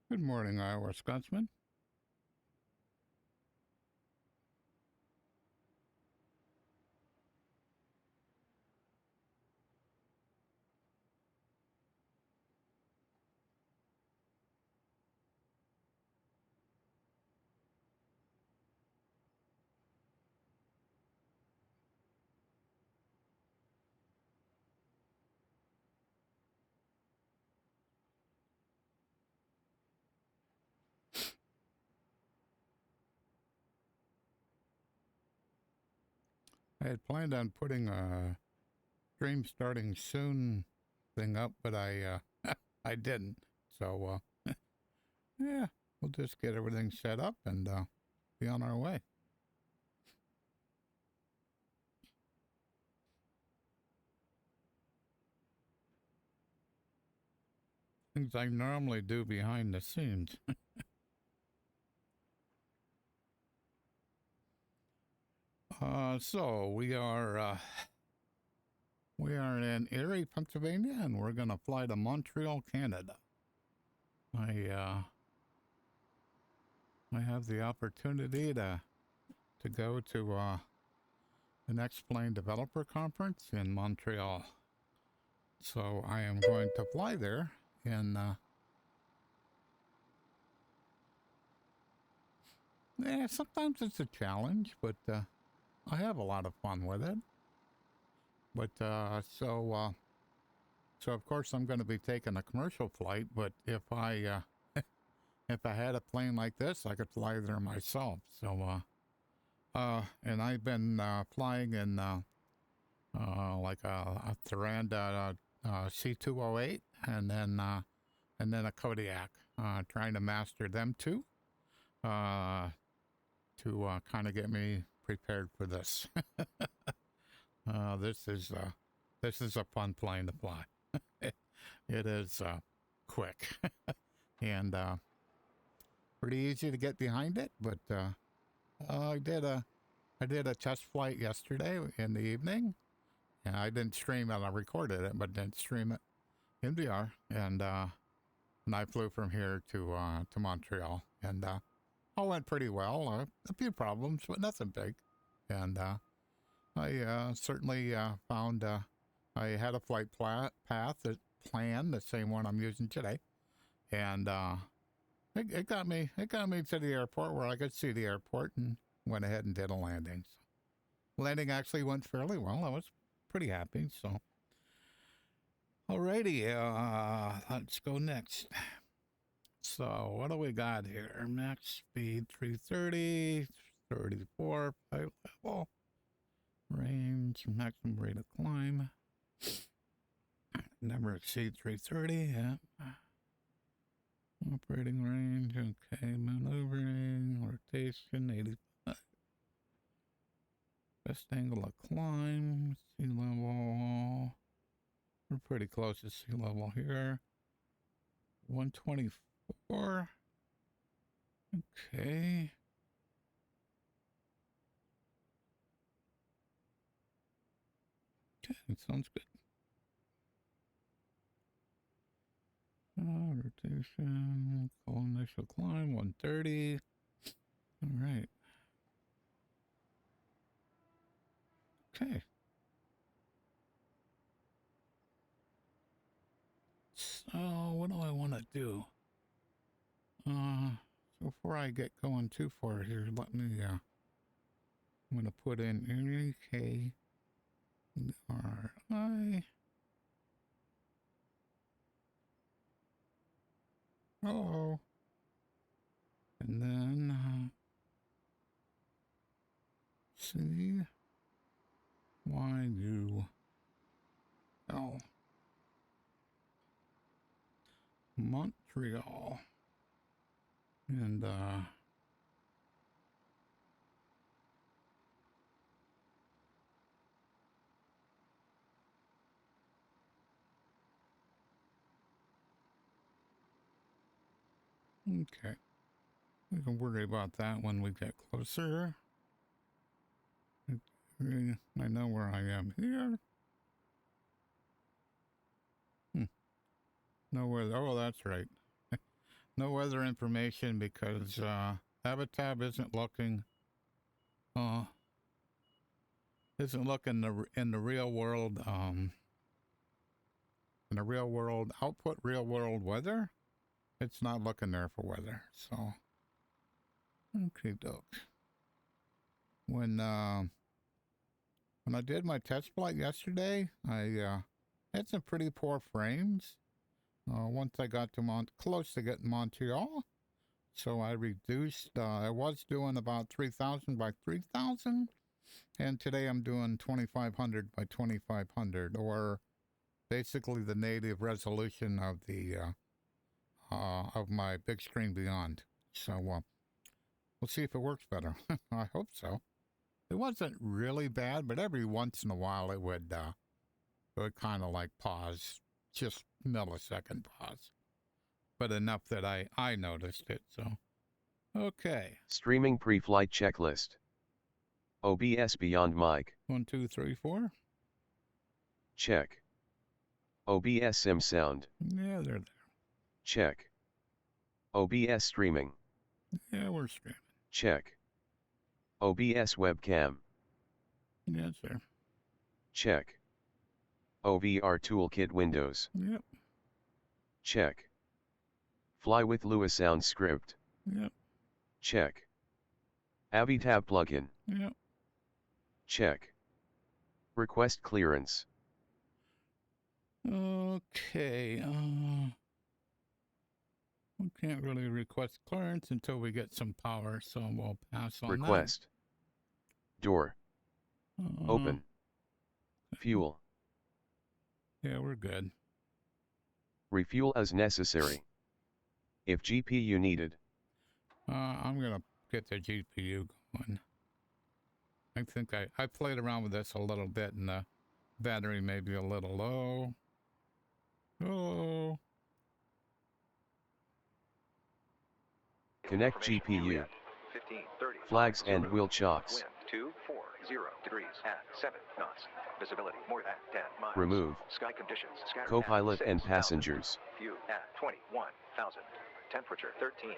Good morning, Iowa Scotsman. I had planned on putting a stream starting soon thing up, but I I didn't. So yeah, we'll just get everything set up and be on our way. Things I normally do behind the scenes. So we are in Erie, Pennsylvania, and we're gonna fly to Montreal, Canada. I have the opportunity to go to the Next Plane Developer Conference in Montreal. So I am going to fly there and yeah, sometimes it's a challenge, but I have a lot of fun with it. But so of course I'm going to be taking a commercial flight, but if I if I had a plane like this, I could fly there myself. So and I've been flying in like a Thuranda C208 and then a Kodiak, trying to master them too, to kind of get me prepared for this. This is a fun plane to fly. It is quick and pretty easy to get behind it. But I did a test flight yesterday in the evening, and I didn't stream it. I recorded it, but didn't stream it in VR. And I flew from here to Montreal, and all went pretty well. A few problems, but nothing big. And I certainly found I had a flight path that planned the same one I'm using today, and it got me to the airport where I could see the airport, and went ahead and did a landing. So landing actually went fairly well. I was pretty happy. So alrighty, let's go next. So what do we got here? Max speed 330, 34 pilot level, range, maximum rate of climb. Never exceed 330. Yeah. Operating range. Okay. Maneuvering. Rotation 85. Best angle of climb. Sea level. We're pretty close to sea level here. 124. Okay. Okay, sounds good. Rotation, call initial climb, 130. All right. Okay. So what do I want to do? So before I get going too far here, let me, I'm going to put in KERI. Hello. And then, CYUL Montreal. And, okay. We can worry about that when we get closer. I know where I am here. Know where, oh, that's right. No weather information because Habitab isn't looking in the real world output real world weather. It's not looking there for weather. So okay, doke. When I did my test flight yesterday, I had some pretty poor frames. Once I got to close to getting Montreal, so I reduced. I was doing about 3,000 by 3,000, and today I'm doing 2,500 by 2,500, or basically the native resolution of the of my Bigscreen Beyond. So we'll see if it works better. I hope so. It wasn't really bad, but every once in a while it would kind of like pause, just millisecond pause, but enough that I noticed it. So okay. Streaming pre-flight checklist. OBS Beyond Mic. 1, 2, 3, 4. Check. OBS Sim Sound. Yeah, they're there. Check. OBS Streaming. Yeah, we're streaming. Check. OBS Webcam. Yeah, it's there. Check. OVR Toolkit Windows. Yep. Check. Fly with Lua Sound Script. Yep. Check. Habitab plugin. Yep. Check. Request clearance. Okay. We can't really request clearance until we get some power, so we'll pass on Request. Door. that. Open. Fuel. Yeah, we're good. Refuel as necessary. If GPU needed. I'm gonna get the GPU going. I think I played around with this a little bit, and the battery may be a little low. Oh. Connect GPU. Flags and wheel chocks. 240 degrees at 7 knots. Visibility more than 10 miles. Remove. Sky conditions. Co-pilot and passengers. View at 21,000. Temperature 13.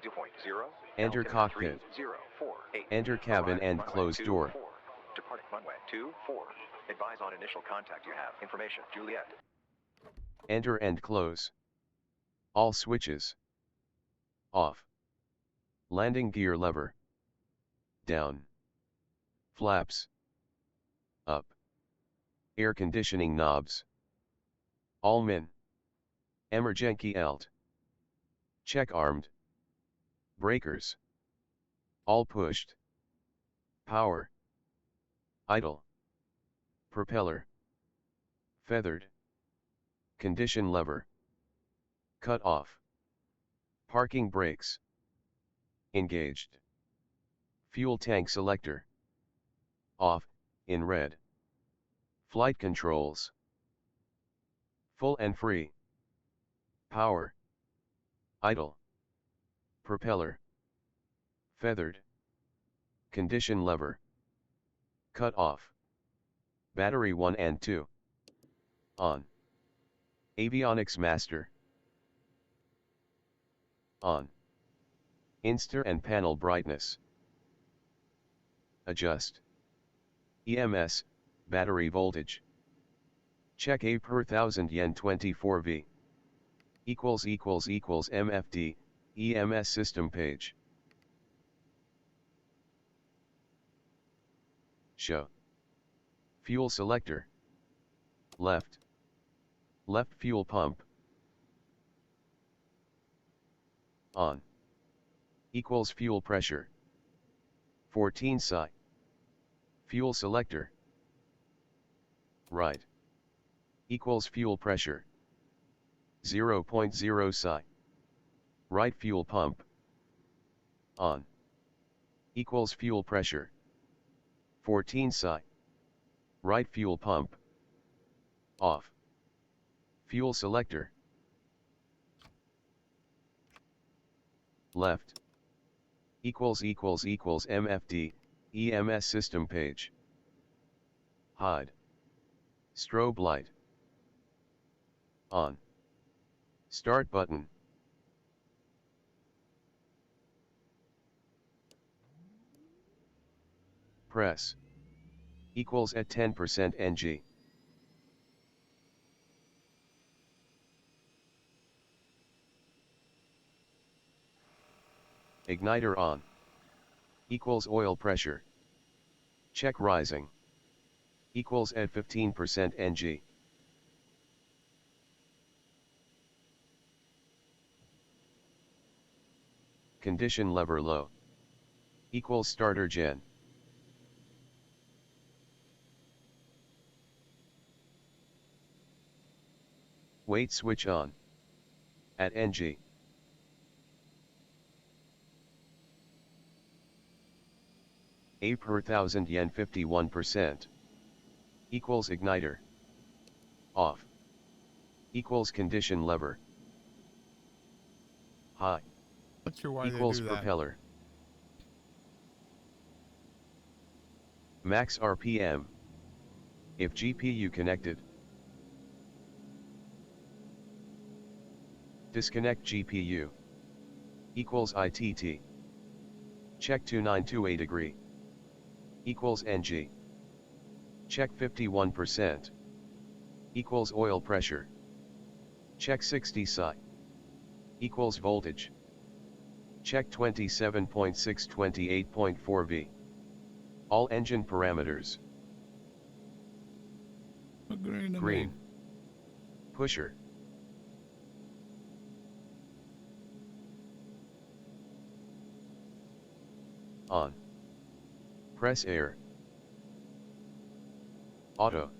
Dew point 0. Enter cockpit. 048. Enter cabin and close door. Departing runway 24. Advise on initial contact you have. Information. Juliet. Enter and close. All switches. Off. Landing gear lever. Down. Flaps. Up. Air conditioning knobs. All min. Emergency alt. Check armed. Breakers. All pushed. Power. Idle. Propeller. Feathered. Condition lever. Cut off. Parking brakes. Engaged. Fuel tank selector. Off, in red. Flight controls. Full and free. Power. Idle. Propeller. Feathered. Condition lever. Cut off. Battery 1 and 2. On. Avionics master. On. Insta and panel brightness. Adjust. EMS, battery voltage. Check A per 1000 yen 24V. MFD, EMS system page. Show. Fuel selector. Left. Left fuel pump. On. Equals fuel pressure. 14 psi. Fuel selector. Right. Equals fuel pressure. 0.0 psi. Right fuel pump. On. Equals fuel pressure. 14 psi. Right fuel pump. Off. Fuel selector. Left. MFD, EMS system page. Hide. Strobe light. On. Start button. press. Equals at 10% ng. Igniter on. Equals oil pressure. Check rising. Equals at 15% ng. Condition lever low. Equals starter gen. Weight switch on. At ng. A per 1000 yen 51%. Equals igniter. Off. Equals condition lever. High. Not sure why Equals they do that. propeller. Max RPM. If GPU connected. Disconnect GPU. Equals ITT. Check 2928 degree. Equals NG. Check 51%. Equals oil pressure. Check 60 psi. Equals voltage. Check 27.6 28.4 V. All engine parameters. Green. Green. Pusher. On. Press air. Auto.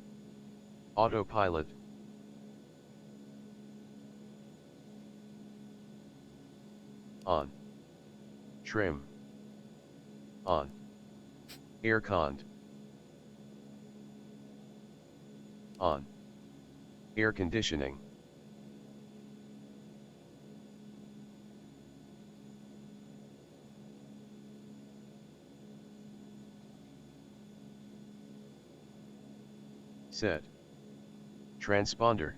Autopilot. On. Trim. On. Air cond. On. Air conditioning. Set. Transponder.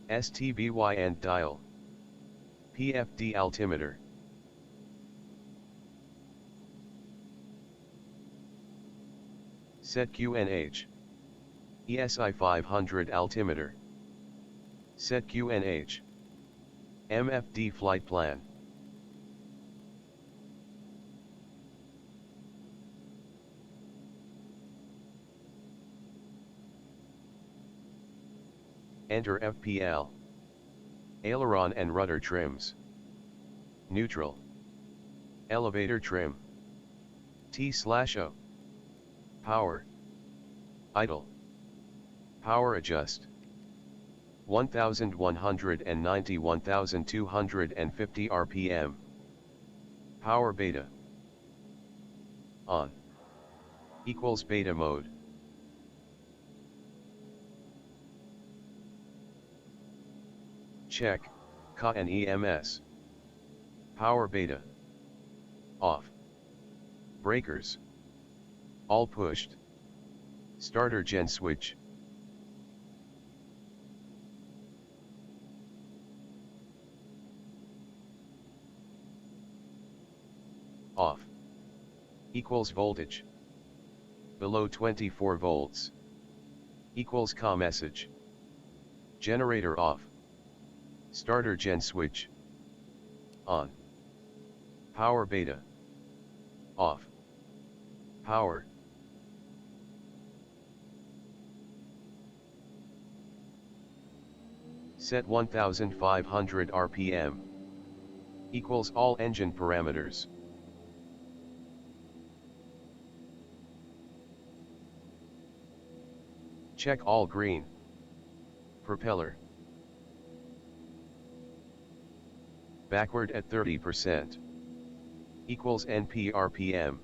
STBY and dial. PFD altimeter. Set QNH. ESI 500 altimeter. Set QNH. MFD flight plan. Enter FPL. Aileron and rudder trims. Neutral. Elevator trim. T/O. Power. Idle. Power adjust. 1190 1250 RPM. Power beta. On. Equals beta mode. Check, KA and EMS. Power beta. Off. Breakers. All pushed. Starter gen switch. Off. Equals voltage. Below 24 volts. Equals CA message. Generator off. Starter gen switch. On. Power beta. Off. Power. Set 1500 RPM. Equals all engine parameters. Check all green. Propeller. Backward at 30%. Equals NP RPM.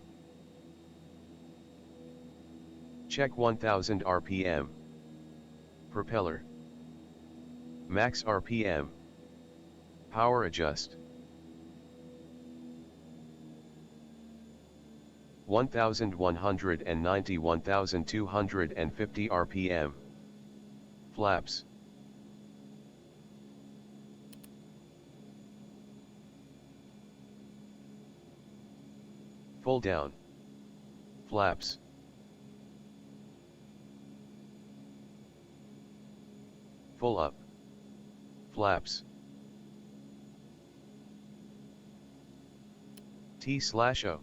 Check 1000 RPM. Propeller. Max RPM. Power adjust. 1190 1250 RPM. Flaps. Full down. Flaps. Full up. Flaps. T/O.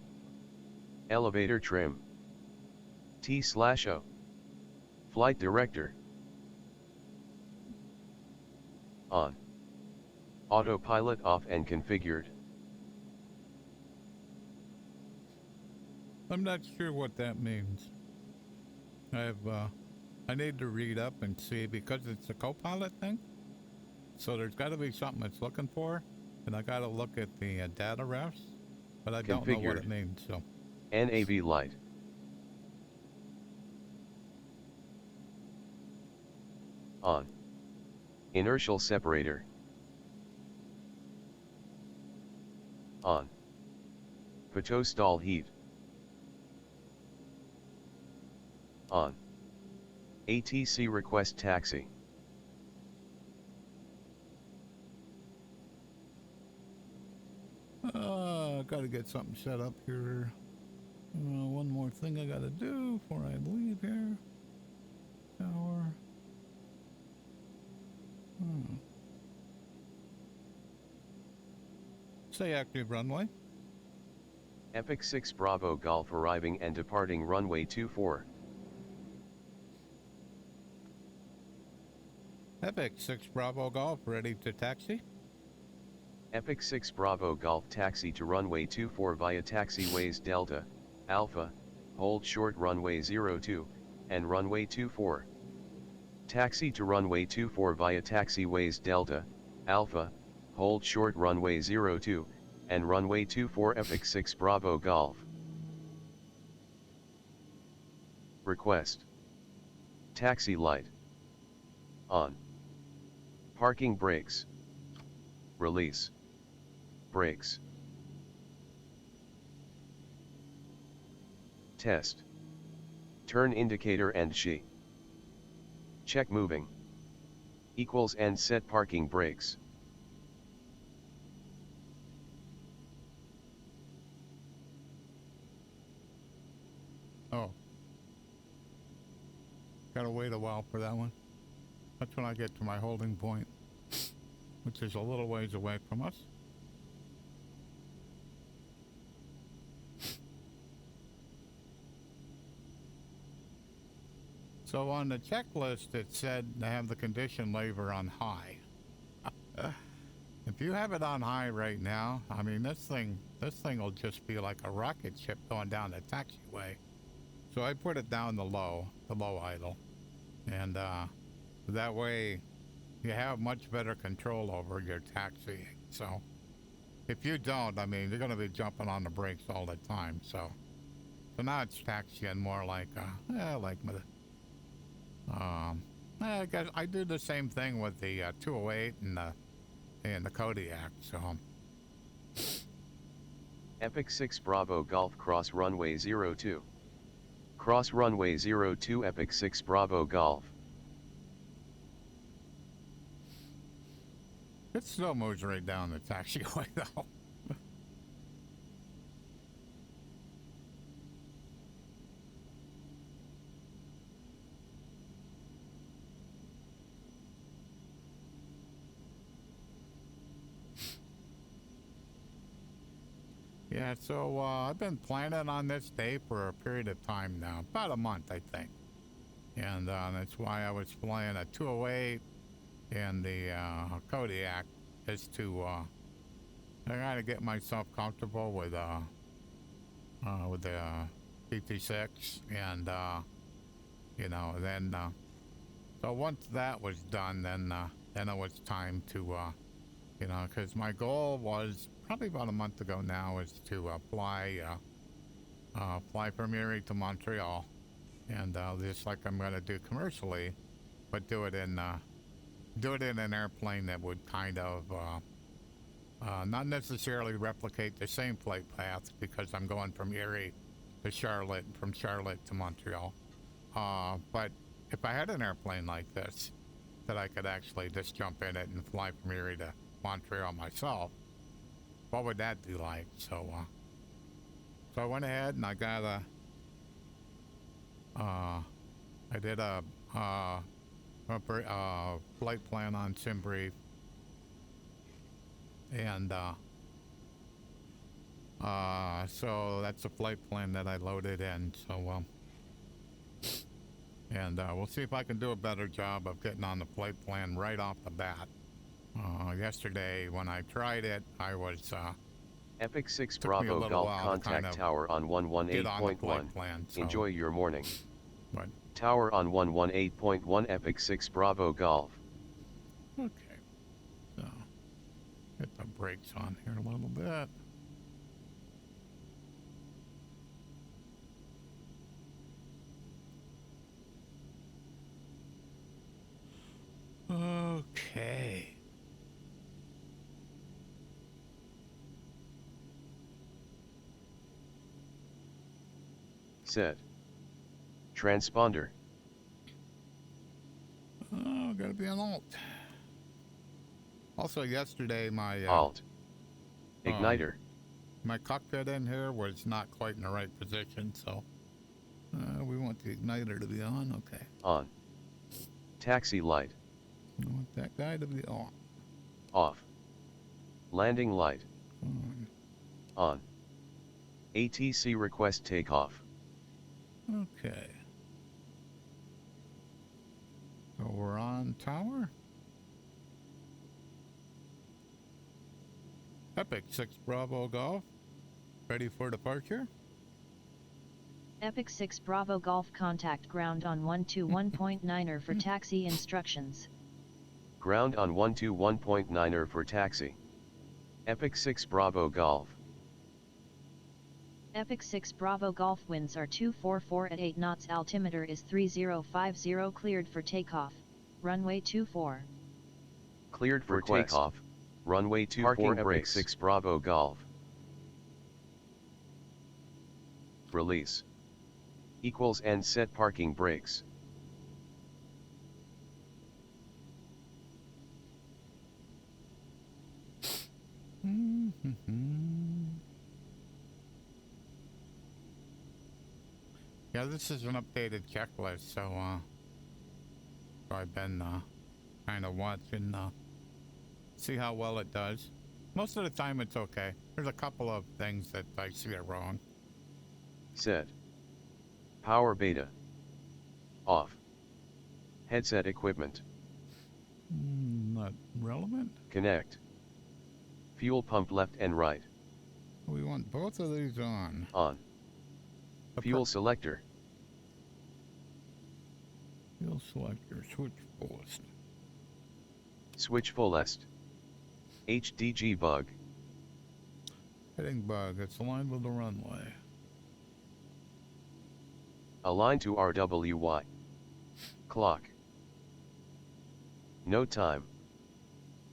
Elevator trim. T/O. Flight director. On. Autopilot off and configured. I'm not sure what that means. I need to read up and see because it's a co-pilot thing. So there's got to be something it's looking for, and I got to look at the data refs, but I don't know what it Configured. means. So NAV light. On. Inertial separator. On. Pitot stall heat. On. ATC request taxi. got to get something set up here. One more thing I got to do before I leave here. Tower. Say active runway. Epic 6 Bravo Golf arriving and departing runway 24. Epic 6 Bravo Golf ready to taxi. Epic 6 Bravo Golf taxi to runway 24 via taxiways Delta, Alpha, hold short runway 02, and runway 24. Taxi to runway 24 via taxiways Delta, Alpha, hold short runway 02, and runway 24 Epic 6 Bravo Golf. Request. Taxi light. On. Parking brakes. Release. Brakes. Test. Turn indicator and she. Check moving. Equals and set parking brakes. Oh. Gotta wait a while for that one. That's when I get to my holding point, which is a little ways away from us. So on the checklist, it said to have the condition lever on high. If you have it on high right now, I mean, this thing will just be like a rocket ship going down the taxiway. So I put it down the low idle. And that way you have much better control over your taxiing. So if you don't, I mean, you're going to be jumping on the brakes all the time. So now it's taxiing more like, I guess I do the same thing with the 208 and the Kodiak. So Epic 6 Bravo Golf cross runway 02. Cross runway 02 Epic 6 Bravo Golf. it still moves right down the taxiway though. Yeah, so I've been planning on this day for a period of time now, about a month, I think. And that's why I was flying a 208 and the Kodiak, is to I gotta get myself comfortable with the PT6, and then so once that was done, then it was time to because my goal was probably about a month ago now is to fly from Erie to Montreal, and just like I'm going to do commercially, but do it in an airplane that would kind of not necessarily replicate the same flight path, because I'm going from Erie to Charlotte and from Charlotte to Montreal. But if I had an airplane like this that I could actually just jump in it and fly from Erie to Montreal myself, what would that be like? So So I went ahead and I got I did a flight plan on SimBrief, and so that's a flight plan that I loaded in. So and we'll see if I can do a better job of getting on the flight plan right off the bat. Yesterday when I tried it, I was Epic 6 took me a Bravo little Golf while to kind contact of tower on get on the flight 118.1. plan. So, Enjoy your morning. but Tower on 118.1 Epic 6 Bravo Golf. okay, so get the brakes on here a little bit. Okay. Set. Transponder. Oh, gotta be an alt. Also, yesterday my Alt. Igniter. my cockpit in here was not quite in the right position, so we want the igniter to be on. Okay. On. Taxi light. I want that guy to be on. Off. Landing light. On. On. ATC request takeoff. Okay. So we're on tower. Epic 6 Bravo Golf. Ready for departure? Epic 6 Bravo Golf contact ground on 121.9er for taxi instructions. Ground on 121.9er for taxi. Epic 6 Bravo Golf. Epic 6 Bravo Golf winds are 244 at 8 knots. Altimeter is 3050. Cleared for takeoff. Runway 24. Cleared for takeoff. Runway 24. Epic 6 Bravo Golf. Release. Equals and set parking brakes. Yeah, this is an updated checklist, so I've been kind of watching, see how well it does. Most of the time it's okay. There's a couple of things that I see are wrong. Set. Power beta. Off. Headset equipment. Not relevant. Connect. Fuel pump left and right. We want both of these on. On. Fuel selector. Fuel selector, switch fullest. Switch fullest. HDG bug. Heading bug, it's aligned with the runway. Align to RWY. Clock. No time.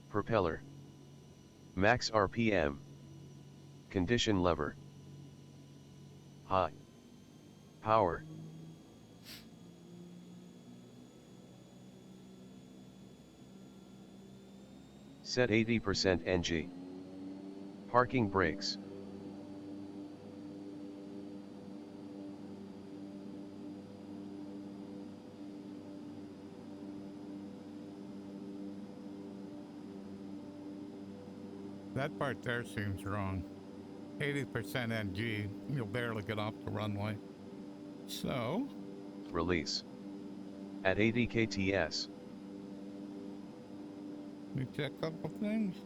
Propeller. Max RPM. Condition lever. High. Power. Set 80% NG. Parking brakes. That part there seems wrong. 80% NG, you'll barely get off the runway. So, Release. At 80 kts. let me check a couple things.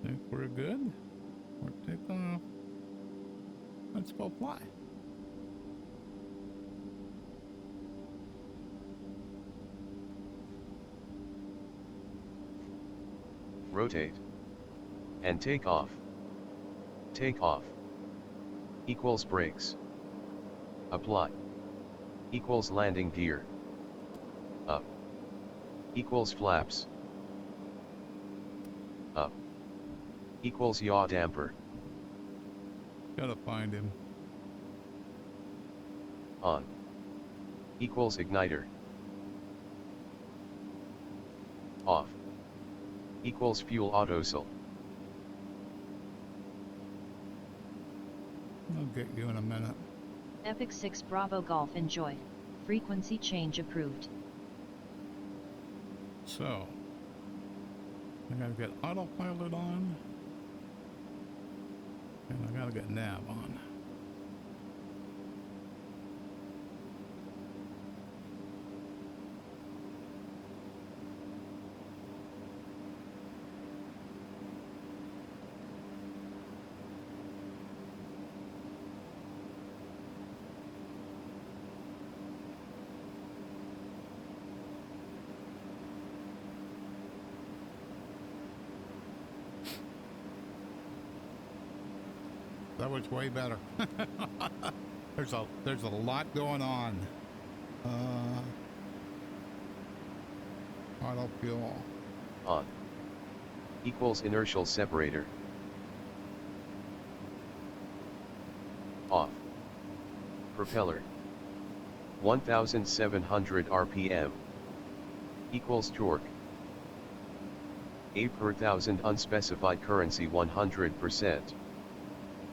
Think we're good. We're taking off. Let's go fly. Rotate. And take off. Take off. Equals brakes. Apply. Equals landing gear. Up. Equals flaps. Up. Equals yaw damper. Gotta find him. On. Equals igniter. Off. Equals fuel autosol. I'll get you in a minute. Epic 6 Bravo Golf enjoy. Frequency change approved. So, I gotta get autopilot on, and I gotta get nav on. That was way better. there's a lot going on. Auto fuel On. Equals inertial separator. Off. Propeller. 1700 RPM. Equals torque. A per thousand unspecified currency 100%.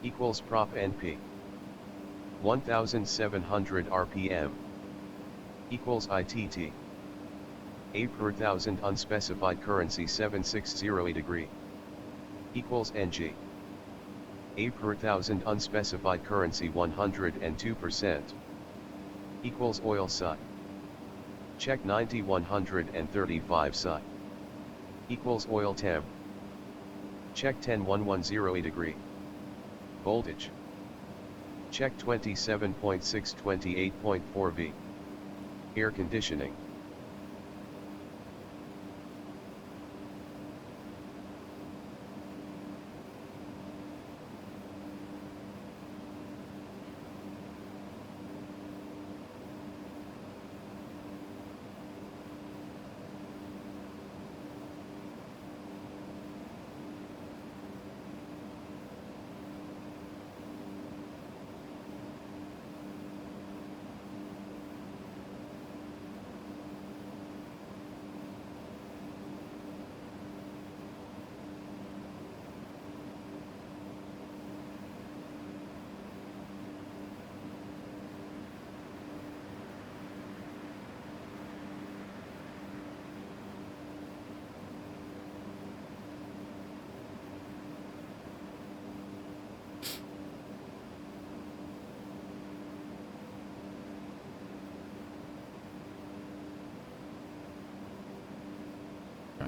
Equals prop NP. 1700 RPM. Equals ITT. A per thousand unspecified currency 7608 degree. Equals NG. A per thousand unspecified currency 102%. Equals oil SI. Check 9135 SI. Equals oil temp. Check 10110 degree. Voltage. Check 27.6 28.4 V. Air conditioning.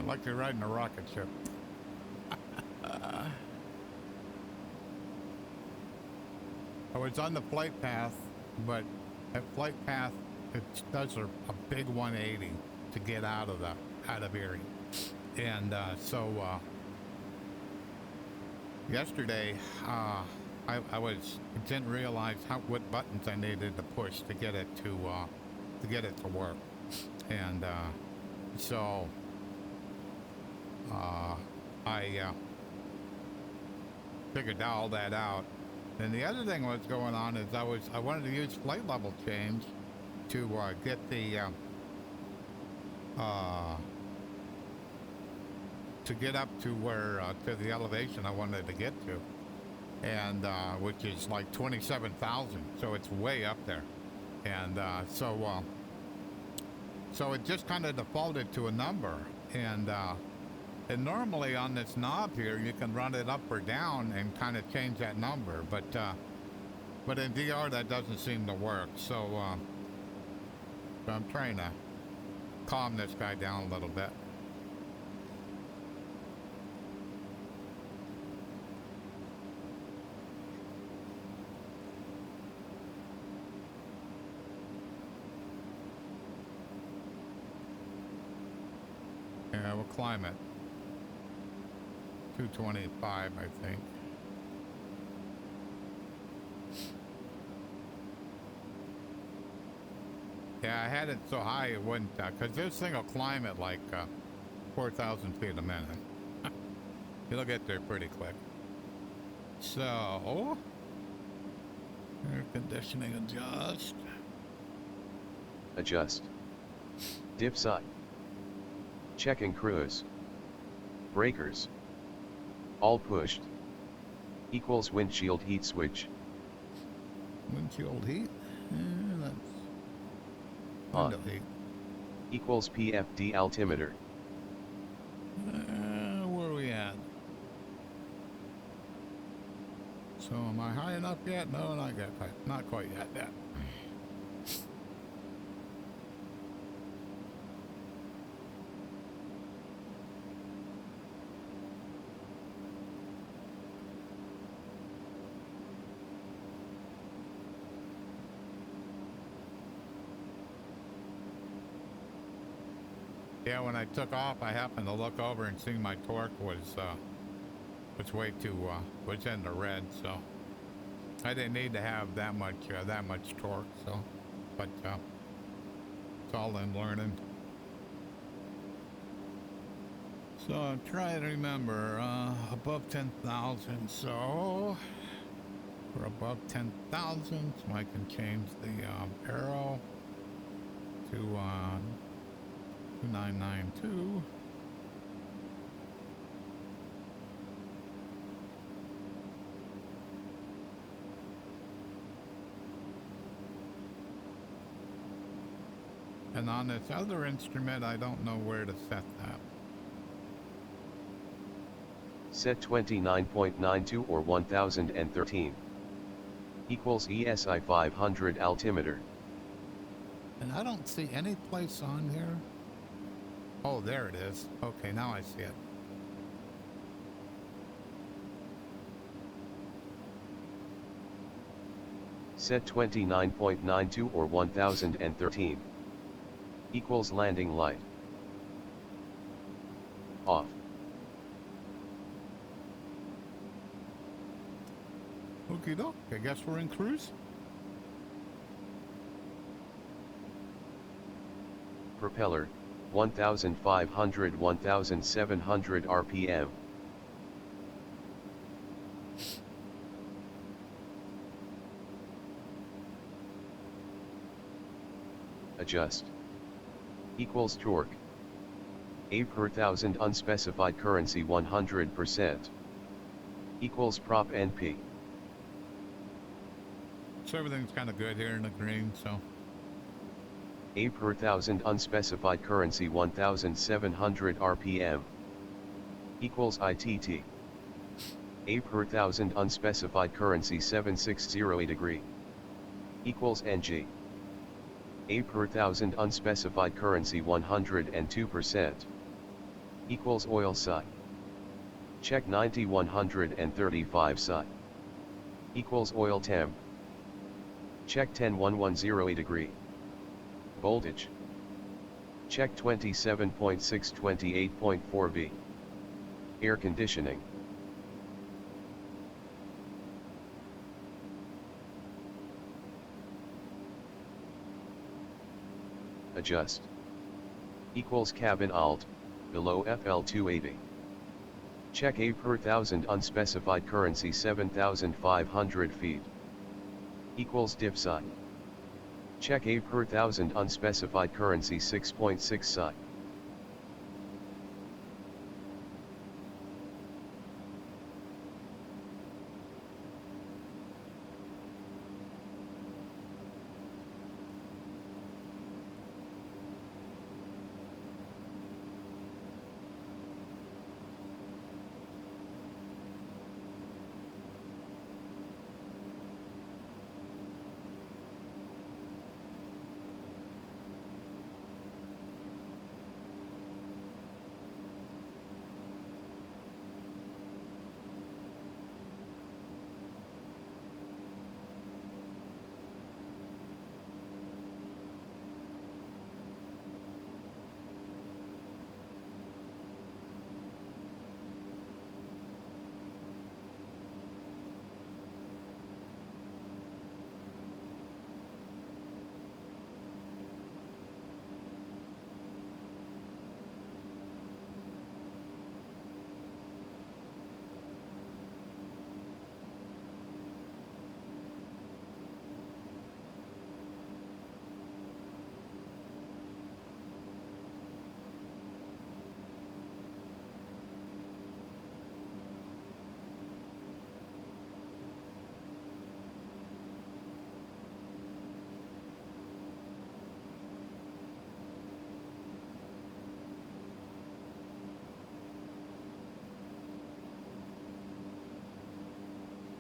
like you're riding a rocket ship. I was on the flight path, but at flight path it does a big 180 to get out of Erie, and yesterday I didn't realize what buttons I needed to push to get it to work, and I figured all that out. And the other thing was going on is I wanted to use flight level change to get the to get up to where to the elevation I wanted to get to, and which is like 27,000, so it's way up there, and so it just kind of defaulted to a number, and normally on this knob here you can run it up or down and kind of change that number, but in DR that doesn't seem to work, so I'm trying to calm this guy down a little bit. Yeah, we'll climb it. 225, I think. Yeah, I had it so high it wouldn't, because this thing will climb at like 4,000 feet a minute. You'll get there pretty quick. So, air conditioning adjust. Adjust. Dip side. Checking cruise. Breakers. All pushed. Equals windshield heat switch. Windshield heat. And that's On. window heat. Equals PFD altimeter. Where are we at? So am I high enough yet? No, not yet. Not quite yet. Yeah, when I took off, I happened to look over and see my torque was way too was in the red, so I didn't need to have that much torque. So, but it's all in learning. So I'm trying to remember above 10,000. So we're above 10,000, so I can change the arrow to 2992. And on this other instrument, I don't know where to set that. Set 29.92 or 1013. Equals ESI 500 altimeter. And I don't see any place on here. Oh, there it is. Okay, now I see it. Set 29.92 or 1013. Equals landing light. Off. Okie doke. I guess we're in cruise. Propeller, 1500 1700 RPM. Adjust. Equals torque. A per thousand unspecified currency 100%. Equals prop NP. So everything's kind of good here in the green, so. A per thousand unspecified currency 1700 RPM. Equals ITT. A per thousand unspecified currency 7608 degree. Equals NG. A per thousand unspecified currency 102%. Equals oil psi. Check 9135 psi. Equals oil temp. Check 10108 degree. Voltage. Check 27.6 28.4 V. Air conditioning. Adjust. Equals cabin alt, below FL 280. Check A per thousand unspecified currency 7,500 feet. Equals diff psi. Check A per thousand unspecified currency 6.6 psi.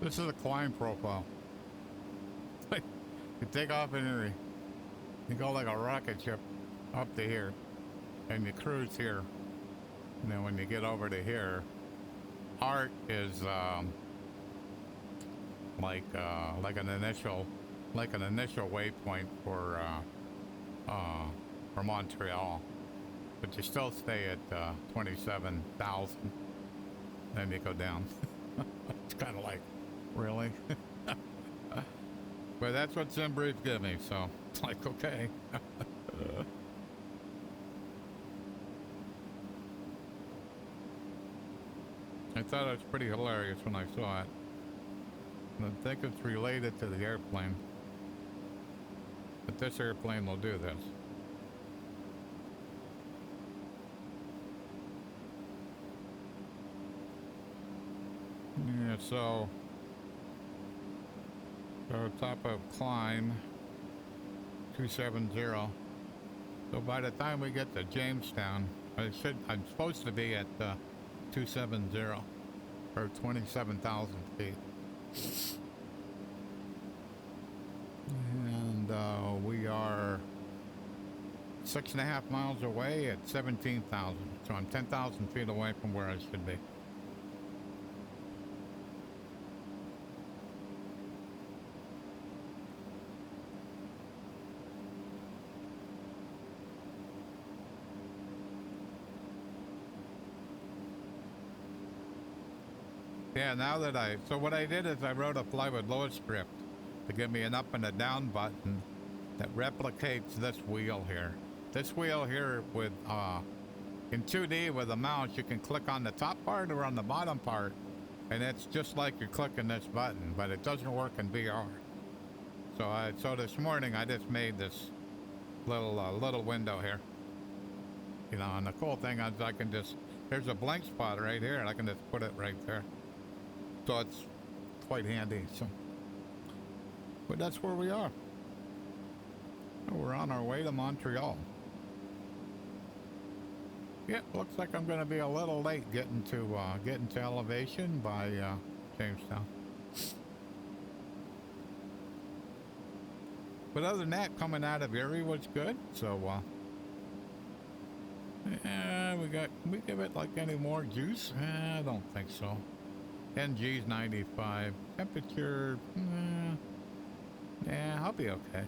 This is a climb profile. You take off and you go like a rocket ship up to here, and you cruise here. And then when you get over to here, art is like an initial waypoint for Montreal, but you still stay at 27,000. Then you go down. It's kind of like, really? But that's what SimBrief give me, so it's like, okay. I thought it was pretty hilarious when I saw it. And I think it's related to the airplane. But this airplane will do this. Yeah, so top of climb 270. So by the time we get to Jamestown, I'm supposed to be at 270 or 27,000 feet. And we are 6.5 miles away at 17,000. So I'm 10,000 feet away from where I should be. Yeah, now that so what I did is I wrote a Fly with Lois script to give me an up and a down button that replicates this wheel here. This wheel here with, in 2D with a mouse, you can click on the top part or on the bottom part, and it's just like you're clicking this button, but it doesn't work in VR. So this morning I just made this little window here. You know, and the cool thing is I can just, there's a blank spot right here, and I can just put it right there. So it's quite handy. So, but that's where we are. We're on our way to Montreal. Yeah, looks like I'm going to be a little late getting to elevation by Jamestown. But other than that, coming out of Erie was good. So, yeah, we give it like any more juice? I don't think so. NG's 95. Temperature, yeah, I'll be okay.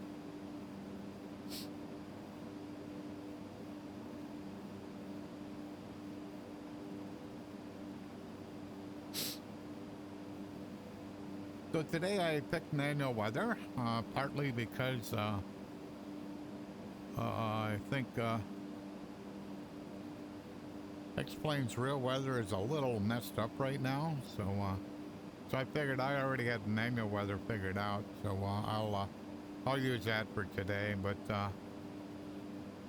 So today I picked manual weather, partly because I think Explains real weather is a little messed up right now, so I figured I already had manual weather figured out, so I'll use that for today. But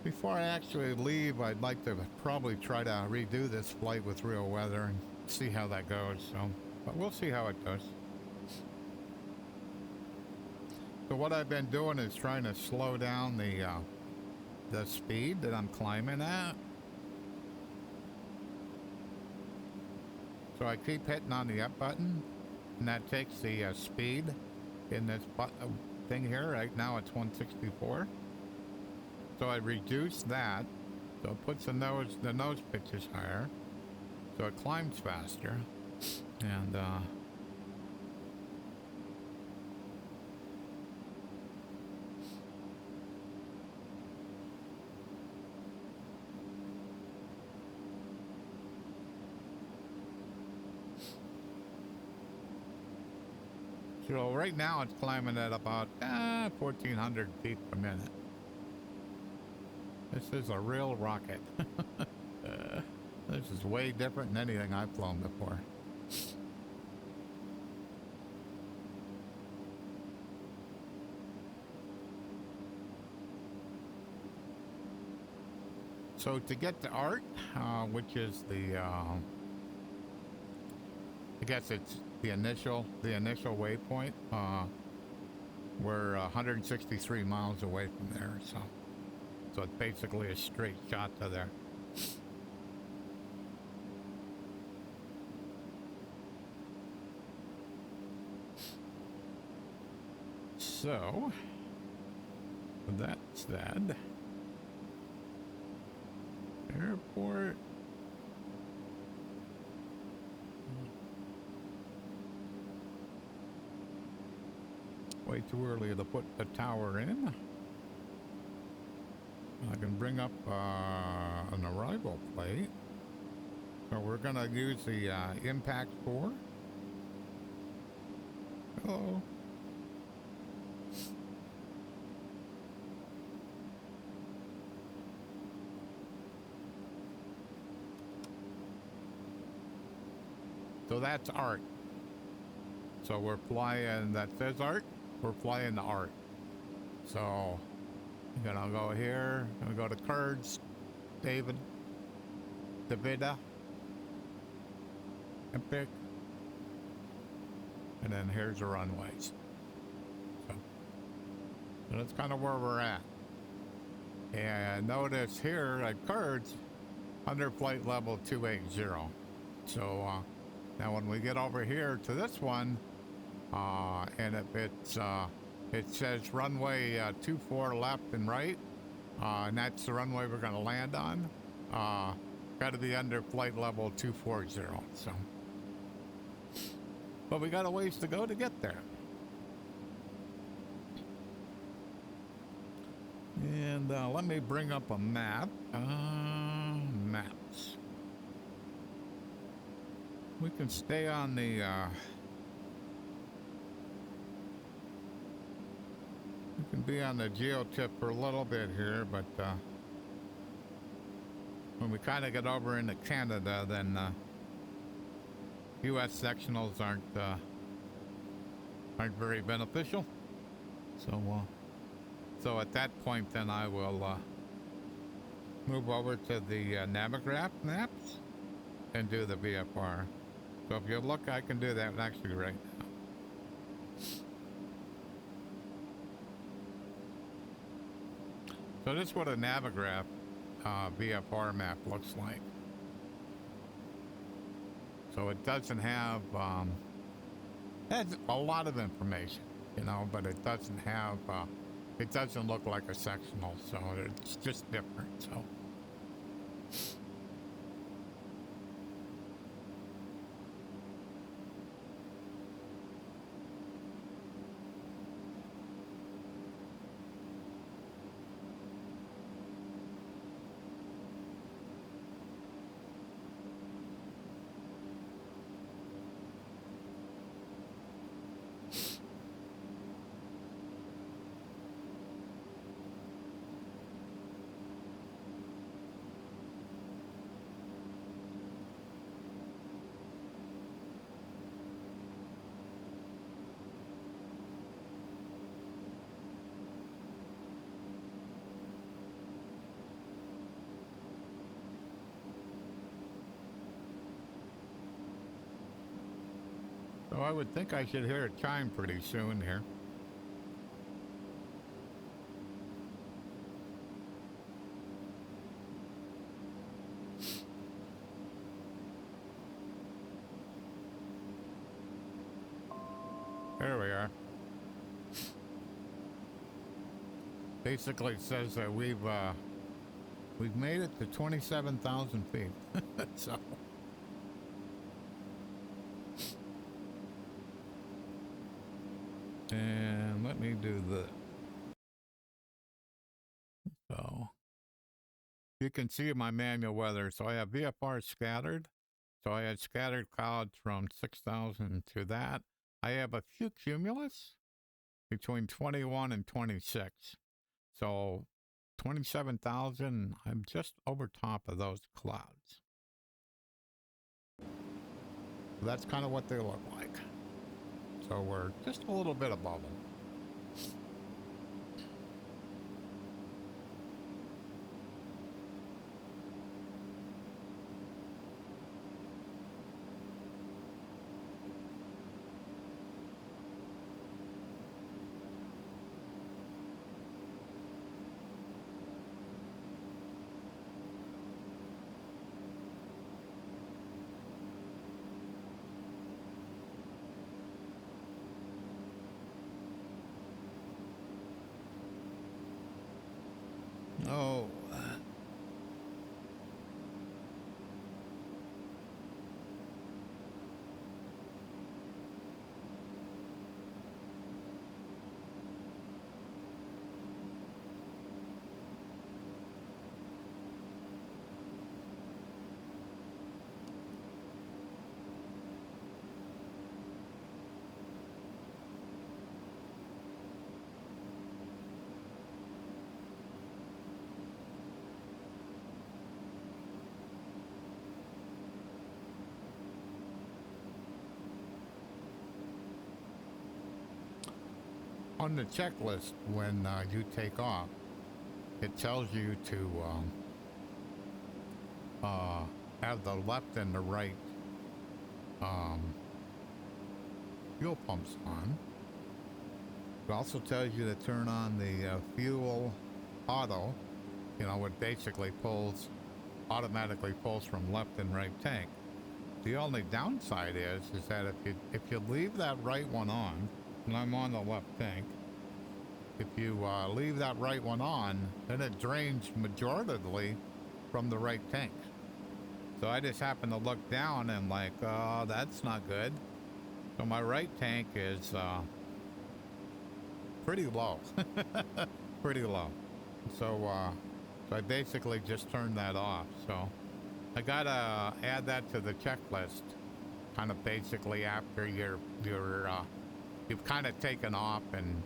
before I actually leave, I'd like to probably try to redo this flight with real weather and see how that goes. So, but we'll see how it goes. So what I've been doing is trying to slow down the speed that I'm climbing at. So I keep hitting on the up button, and that takes the speed in this thing here. Right now it's 164. So I reduce that, so it puts the nose pitches higher, so it climbs faster, and so right now it's climbing at about 1,400 feet per minute. This is a real rocket. This is way different than anything I've flown before. So to get to Art, which is the, I guess it's the initial waypoint, we're 163 miles away from there, so it's basically a straight shot to there. So, with that said, airport. Way too early to put the tower in. I can bring up an arrival plate. So we're gonna use the impact 4. Hello. So that's art. So we're flying, that says art, we're flying the art. So I'm gonna go here, I'm gonna go to Kurds, David, Davida, Epic, and then here's the runways. So that's kind of where we're at. And notice here at Kurds, under flight level 280. So now when we get over here to this one, and if it's it says runway 24 left and right, and that's the runway we're going to land on. Got to be under flight level 240. So, but we got a ways to go to get there. And let me bring up a map. Maps. We can stay on the. We can be on the geotip for a little bit here, but when we kind of get over into Canada, then U.S. sectionals aren't very beneficial. So at that point, then I will move over to the Navigraph maps and do the VFR. So if you look, I can do that actually right now. So this is what a Navigraph VFR map looks like. So it doesn't have, has a lot of information, you know, but it doesn't have, it doesn't look like a sectional, so it's just different, so. So I would think I should hear a chime pretty soon here. There we are. Basically it says that we've made it to 27,000 feet. So. And let me do this. So you can see my manual weather. So I have VFR scattered. So I had scattered clouds from 6,000 to that. I have a few cumulus between 21 and 26. So 27,000, I'm just over top of those clouds. So that's kind of what they look like. So we're just a little bit above them. on the checklist when you take off, it tells you to have the left and the right fuel pumps on. It also tells you to turn on the fuel auto, you know, it basically automatically pulls from left and right tank. The only downside is that if you leave that right one on, and I'm on the left tank, if you leave that right one on, then it drains majoritively from the right tank. So I just happened to look down and like, oh, that's not good. So my right tank is pretty low, pretty low. So I basically just turned that off. So I gotta add that to the checklist, kind of basically after you've kind of taken off and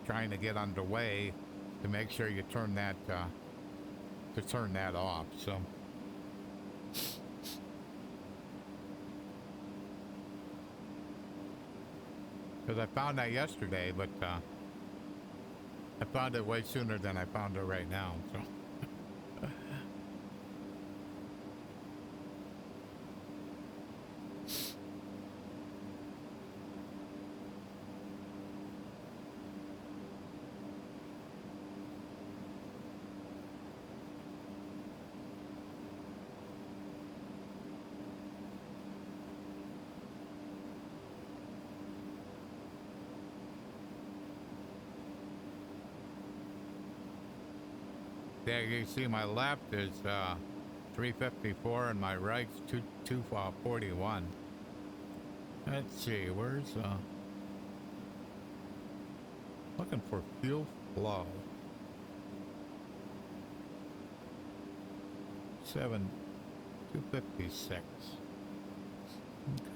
trying to get underway, to make sure you turn that off. So because I found that yesterday, but I found it way sooner than I found it right now. So. There you see my left is 354 and my right's 241. Let's see, where's looking for fuel flow. 256. Okay.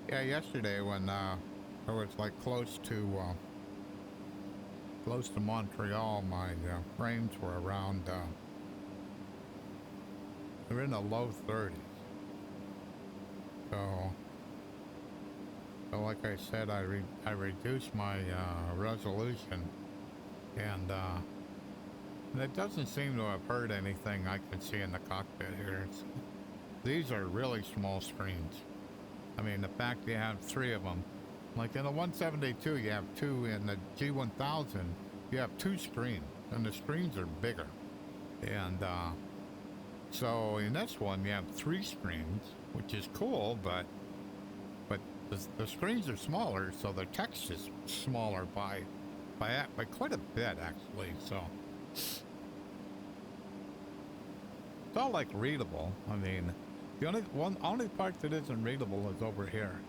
Yeah, yesterday when I was like close to Montreal, my frames were around they're in the low 30s. So like I said, I reduced my resolution, and it doesn't seem to have hurt anything I can see in the cockpit here. These are really small screens. I mean, the fact you have 3 of them, like in the 172, you have 2. In the G1000, you have 2 screens, and the screens are bigger. And so in this one, you have 3 screens, which is cool, but the screens are smaller, so the text is smaller by quite a bit, actually. So it's all like readable. I mean, the only part that isn't readable is over here.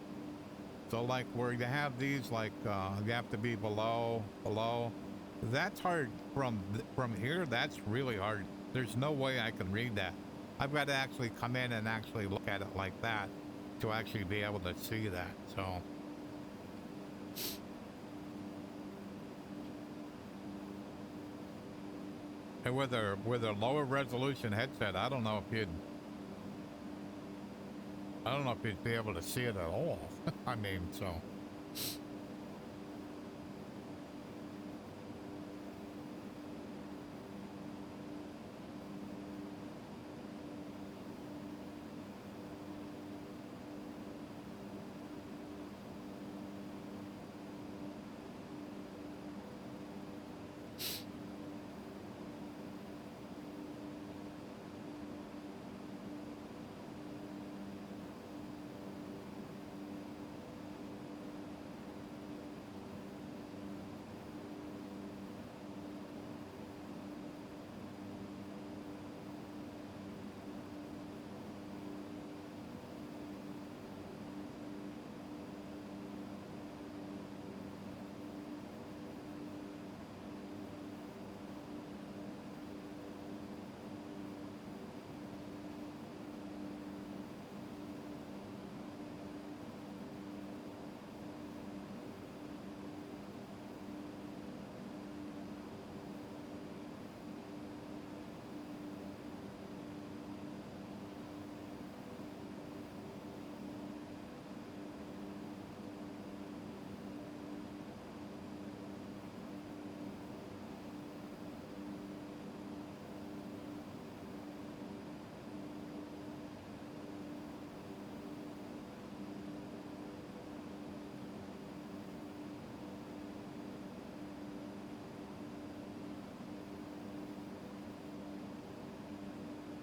So like where you have these, like you have to be below, That's hard from here. That's really hard. There's no way I can read that. I've got to actually come in and actually look at it like that to actually be able to see that. So. And with a lower resolution headset, I don't know if you'd be able to see it at all. I mean, so.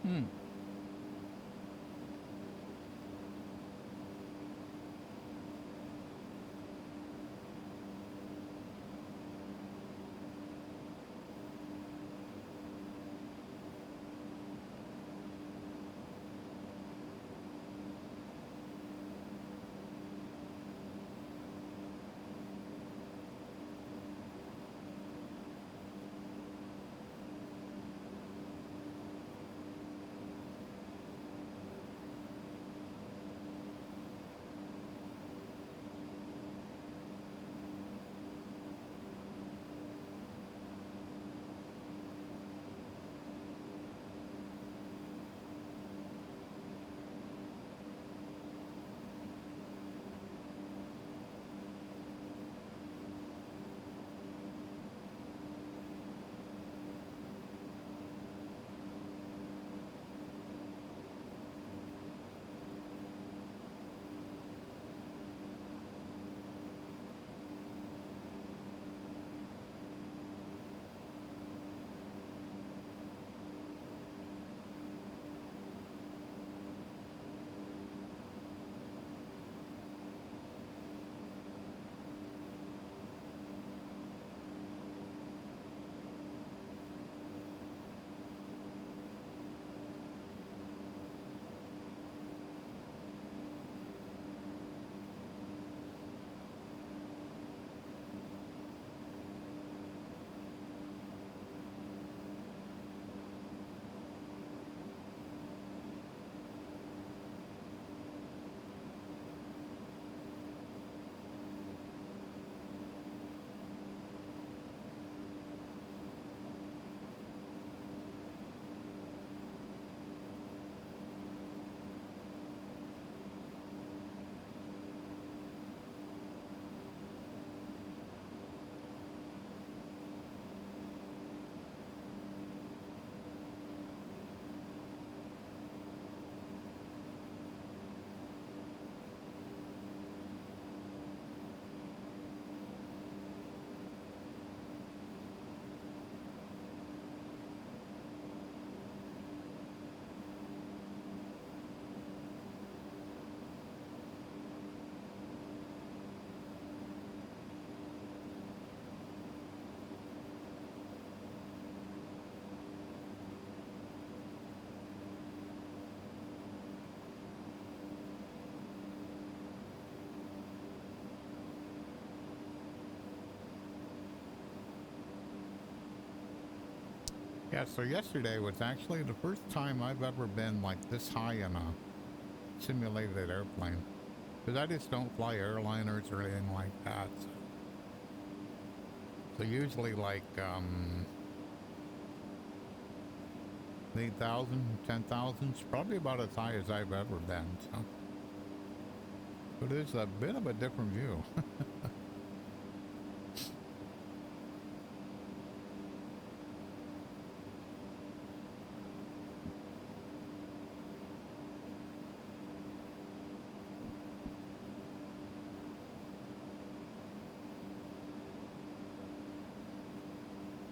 Hmm. Yeah, so yesterday was actually the first time I've ever been like this high in a simulated airplane. Because I just don't fly airliners or anything like that. So usually like 8,000, 10,000 is probably about as high as I've ever been. So it is a bit of a different view.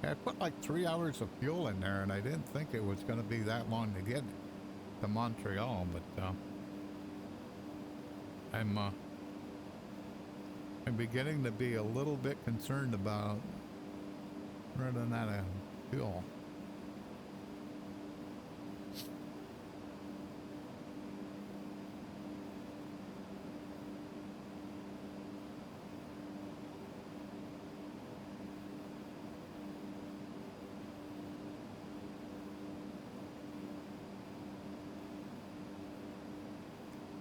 I put like 3 hours of fuel in there, and I didn't think it was going to be that long to get to Montreal, but I'm beginning to be a little bit concerned about running out of fuel.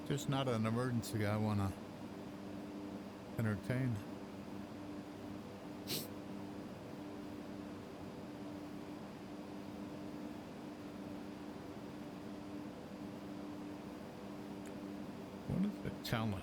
Just not an emergency I want to entertain. What is it telling me?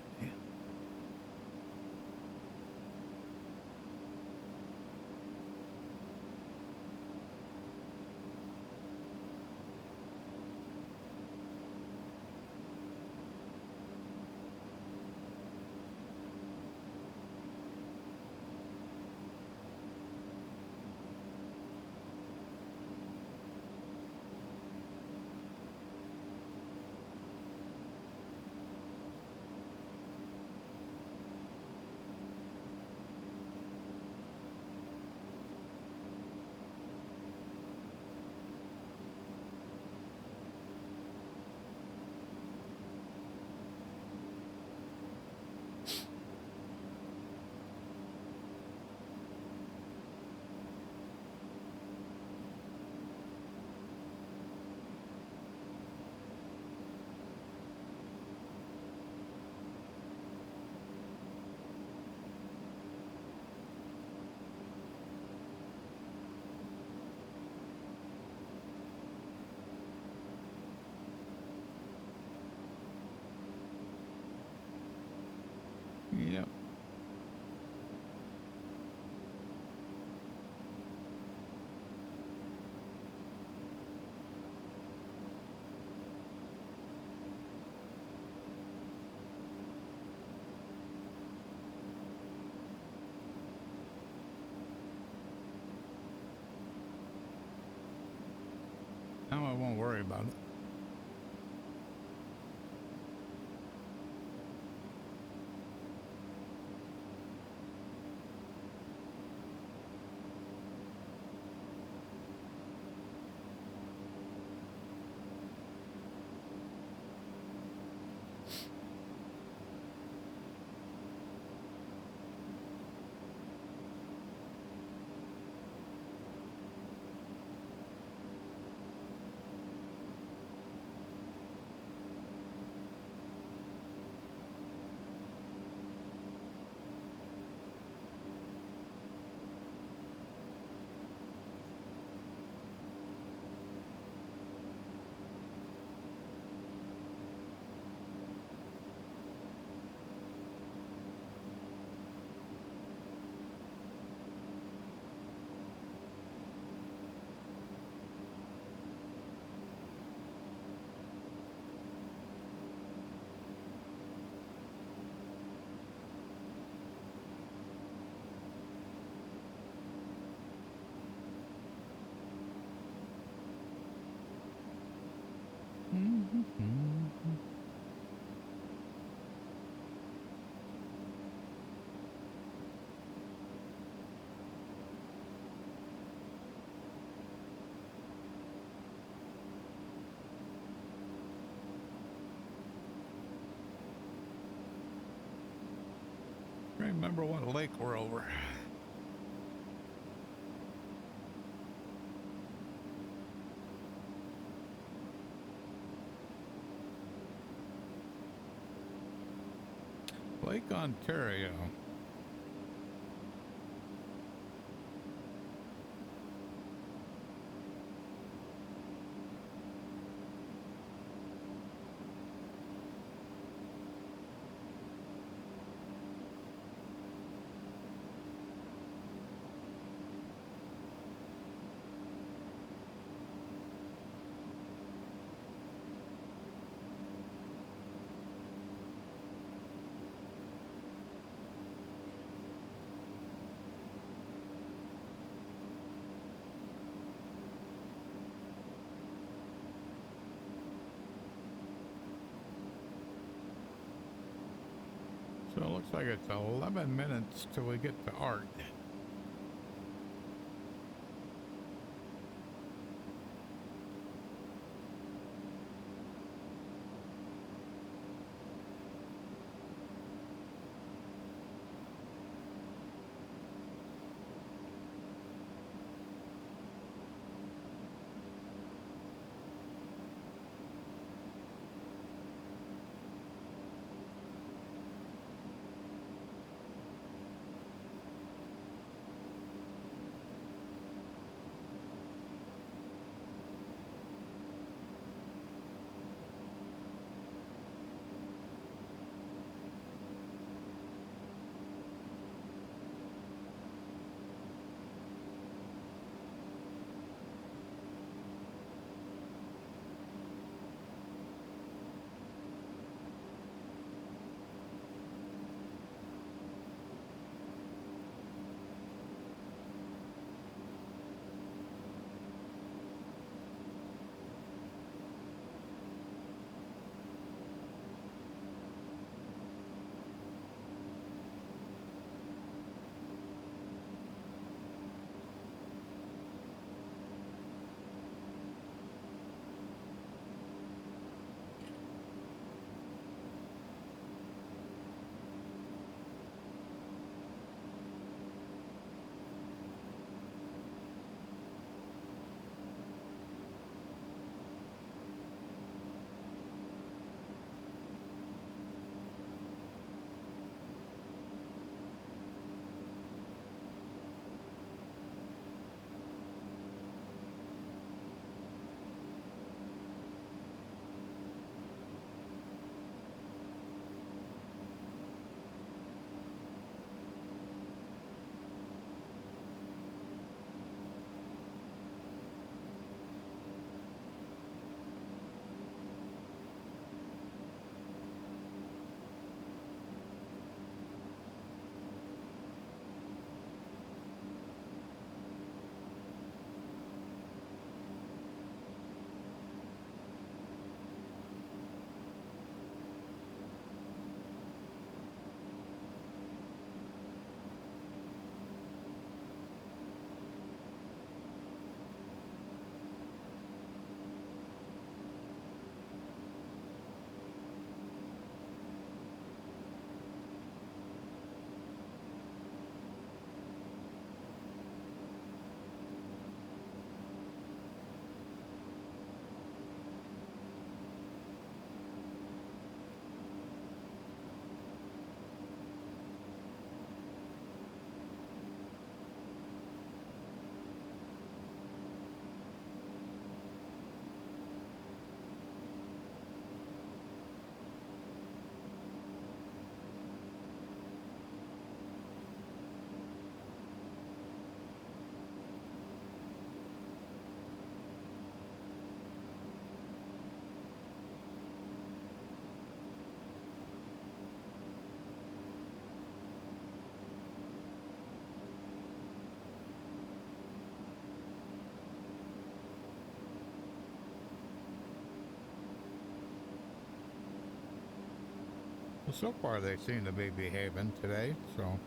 Yep. Now I won't worry about it. Remember what lake we're over. Lake Ontario. So it looks like it's 11 minutes till we get to Art. Well, so far they seem to be behaving today, so.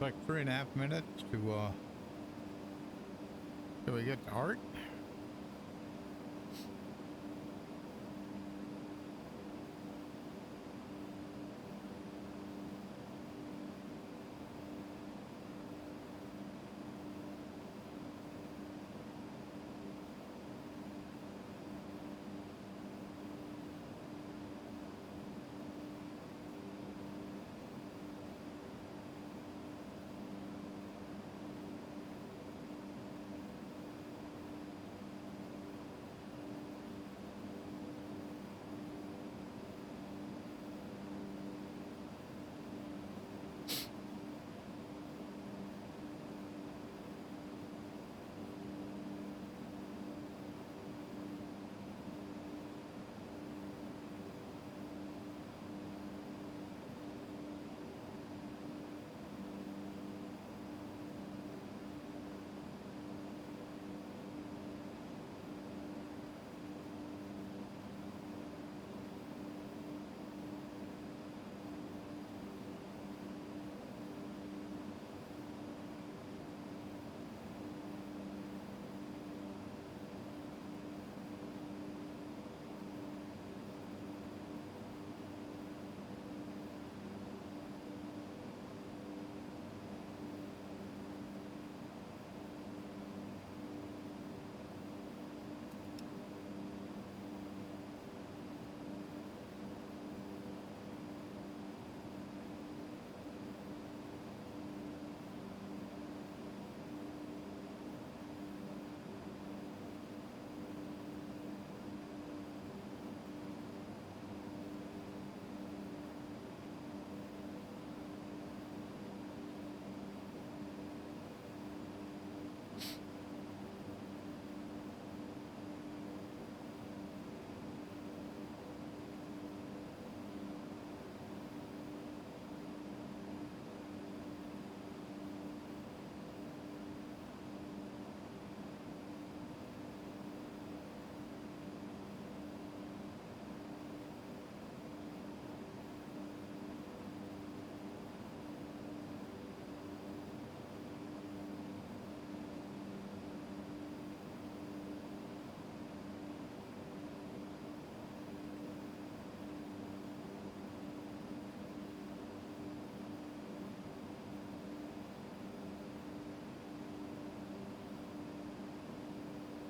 looks like 3.5 minutes to till we get to Art.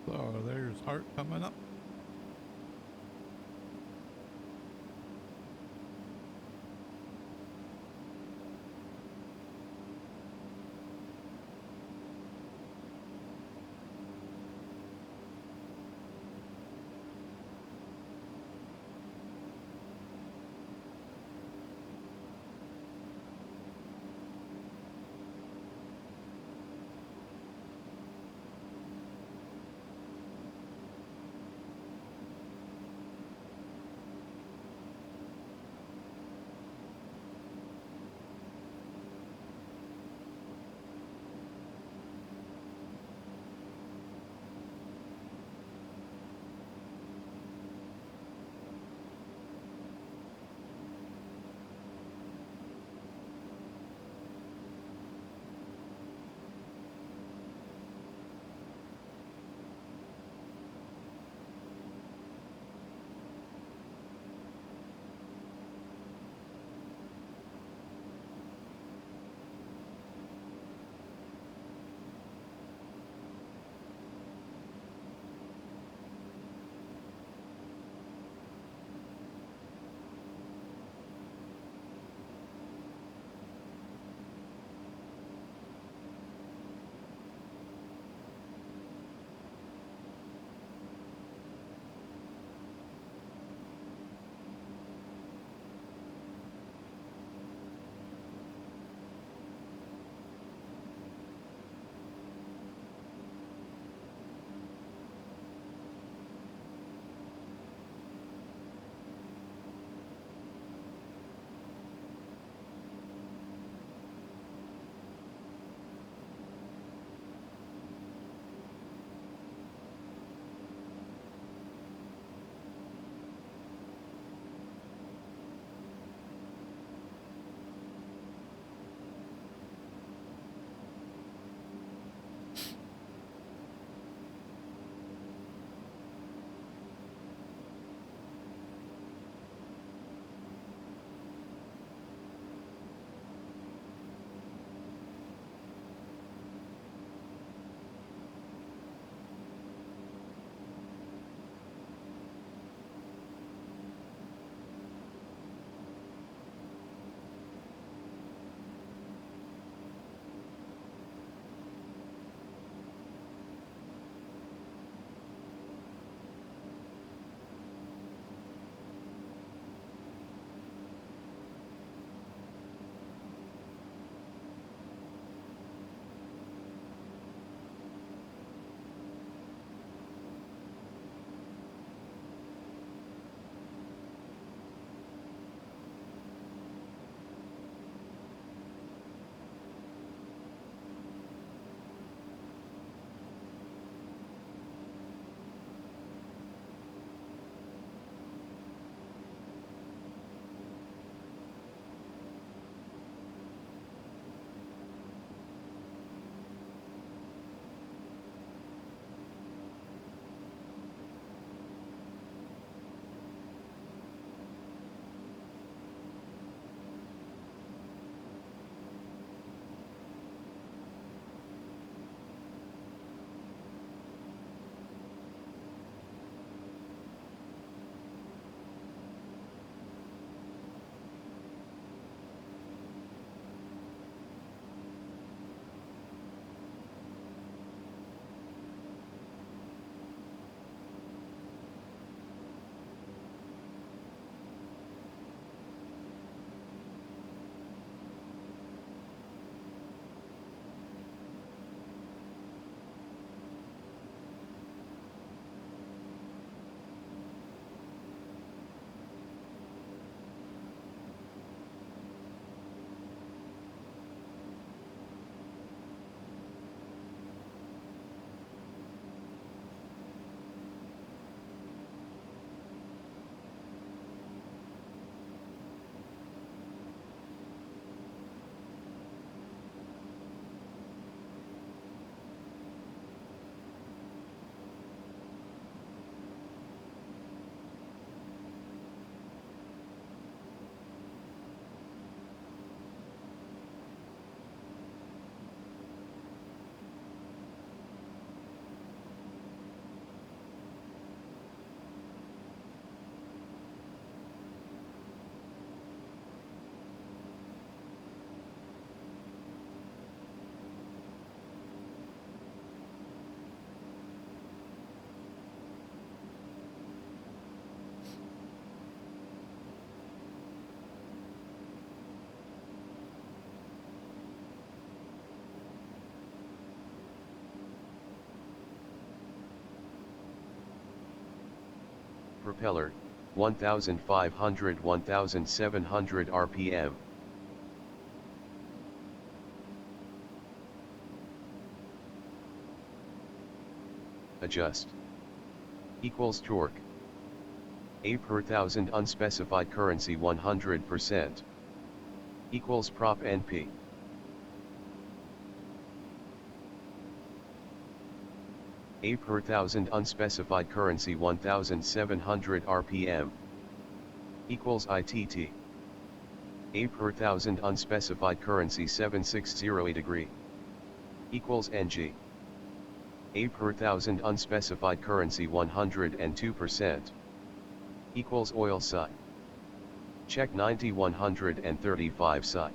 So there's Art coming up. propeller, 1500-1700 RPM. Adjust. Equals torque. A per thousand unspecified currency 100%. Equals prop NP. A per thousand unspecified currency 1700 RPM. Equals ITT. A per thousand unspecified currency 7608 degree. Equals NG. A per thousand unspecified currency 102%. Equals oil psi. Check 90-135 psi.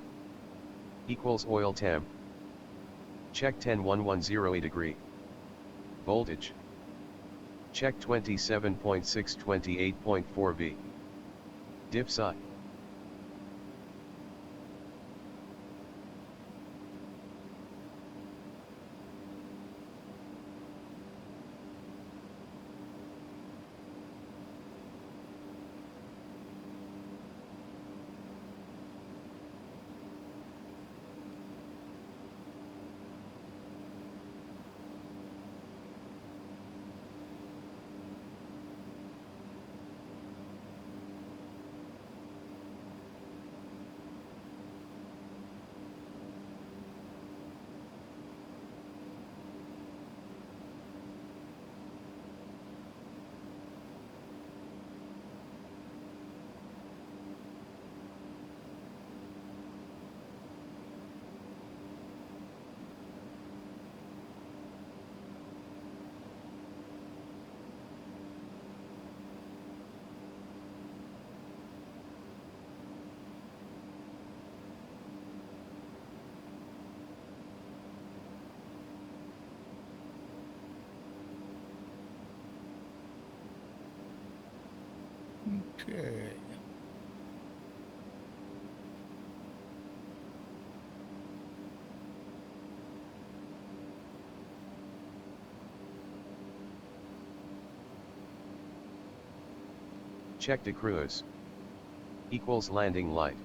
Equals oil temp. Check 10-1108 degree. Voltage. Check 27.6 28.4 V. Diff psi. Okay. Check to cruise. Equals landing light.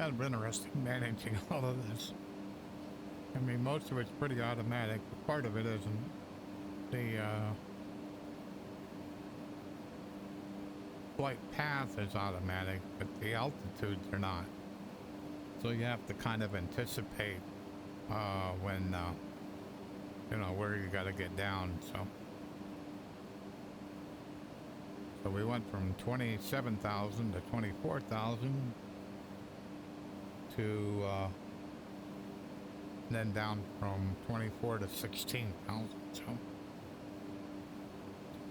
kind of interesting managing all of this. I mean, most of it's pretty automatic, but part of it isn't. The flight path is automatic, but the altitudes are not. So you have to kind of anticipate when, you know, where you got to get down. So we went from 27,000 to 24,000 to then down from 24 to 16,000. So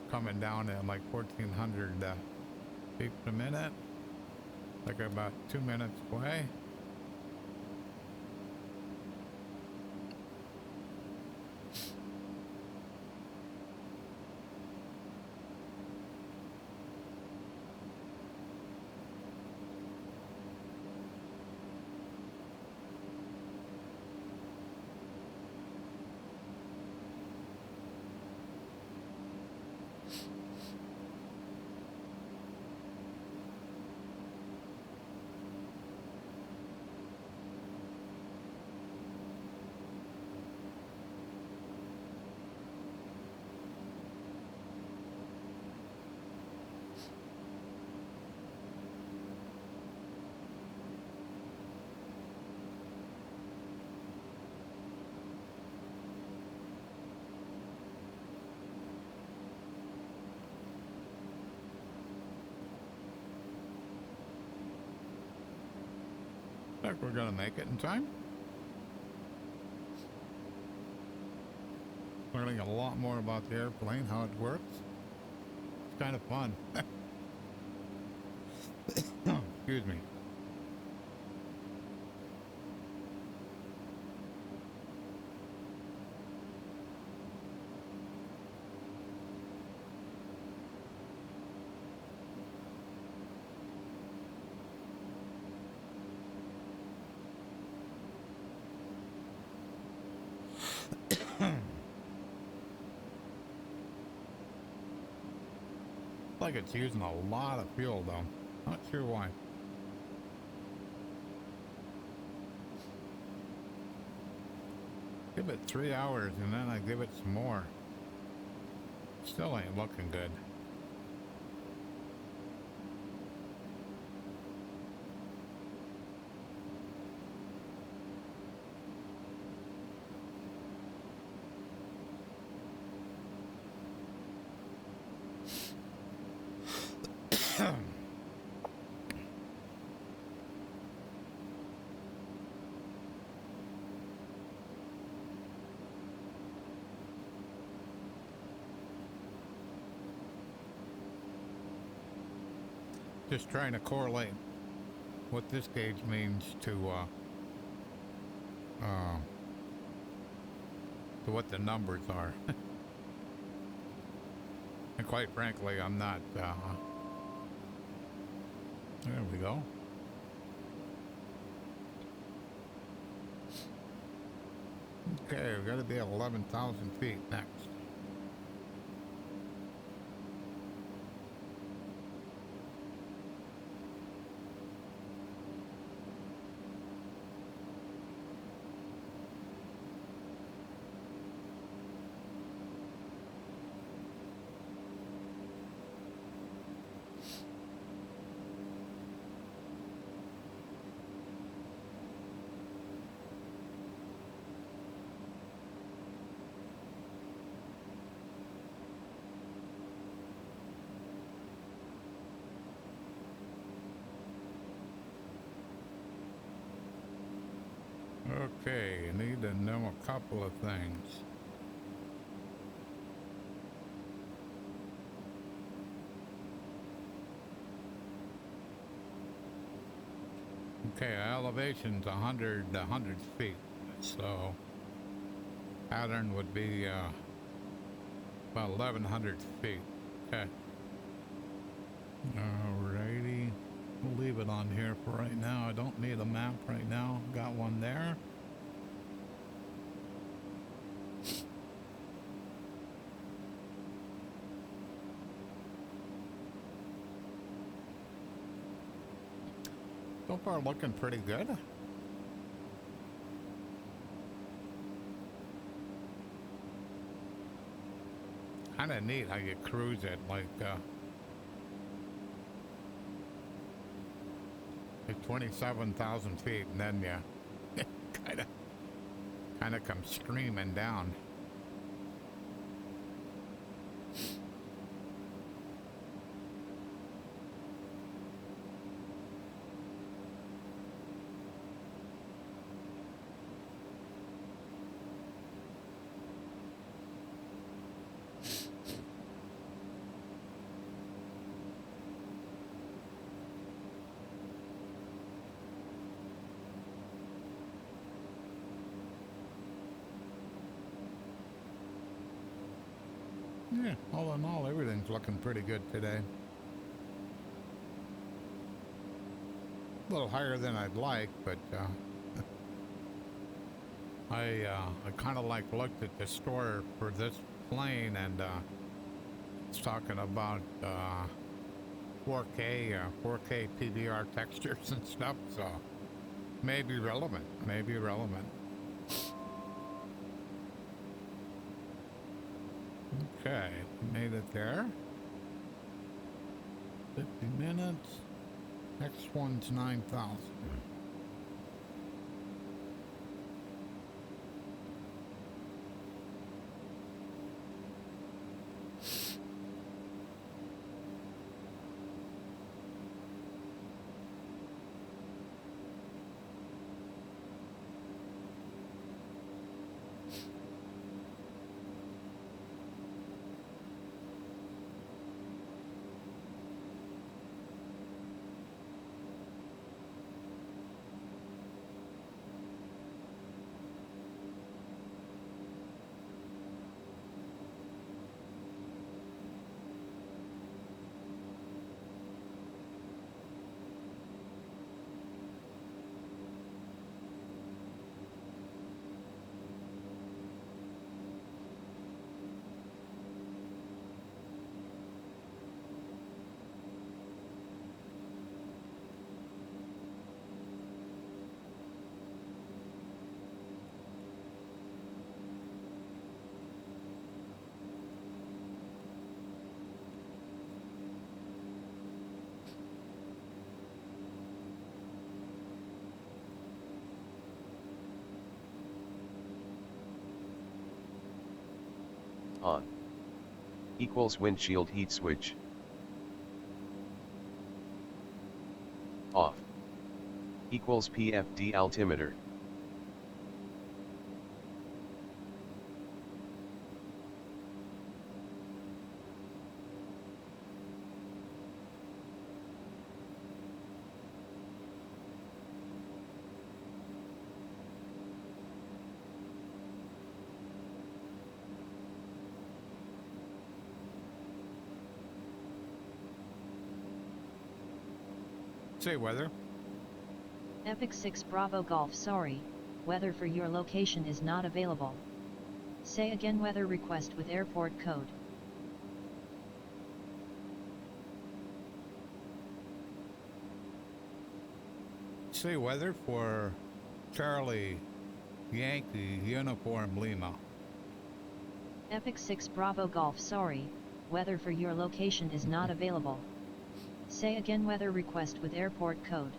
coming down at like 1,400 feet per minute, like about 2 minutes away. I think we're gonna make it in time. Learning a lot more about the airplane, how it works. It's kind of fun. Excuse me. Like it's using a lot of fuel though. Not sure why. Give it 3 hours and then I give it some more. Still ain't looking good. Just trying to correlate what this gauge means to what the numbers are. And quite frankly, I'm not, there we go. Okay, we've got to be at 11,000 feet next. Okay, need to know a couple of things. Okay, elevation's 100 feet, so pattern would be about 1,100 feet. Okay. Alrighty. We'll leave it on here for right now. I don't need a map right now. Got one there. So far looking pretty good. Kind of neat how you cruise it like 27,000 feet, and then you kind of come screaming down. Yeah, all in all, everything's looking pretty good today. A little higher than I'd like, but I kind of like looked at the store for this plane, and it's talking about 4K PVR textures and stuff, so maybe relevant, Okay, made it there. 50 minutes. Next one's 9,000. On. Equals windshield heat switch. Off. Equals PFD altimeter. Say weather. Epic 6 Bravo Golf sorry, weather for your location is not available. Say again weather request with airport code. Say weather for Charlie Yankee Uniform Lima. Epic 6 Bravo Golf sorry, weather for your location is not available. Say again weather request with airport code.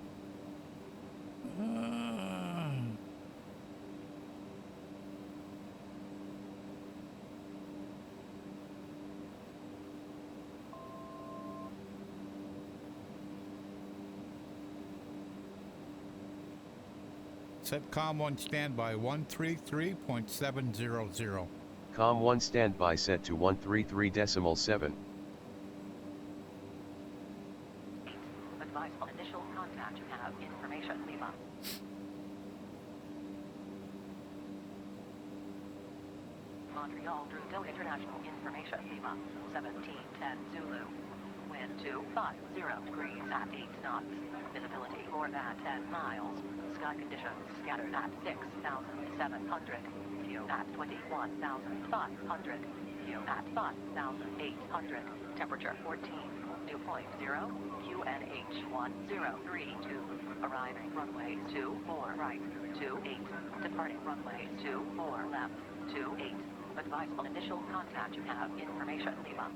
Set COM 1 standby 133.700. COM 1 standby set to 133.7. Advise on initial contact you have information Lima. Montreal Drudel International Information Lima, 1710 Zulu. Wind 250 degrees at 8 knots. Visibility more than 10 miles. Sky conditions scattered at 6,700. View at 21,500. View at 5,800. Temperature 14. 2.0, QNH1032, arriving runway 24 right, 28, departing runway 24 left, 28. Advise on initial contact you have information, Lima.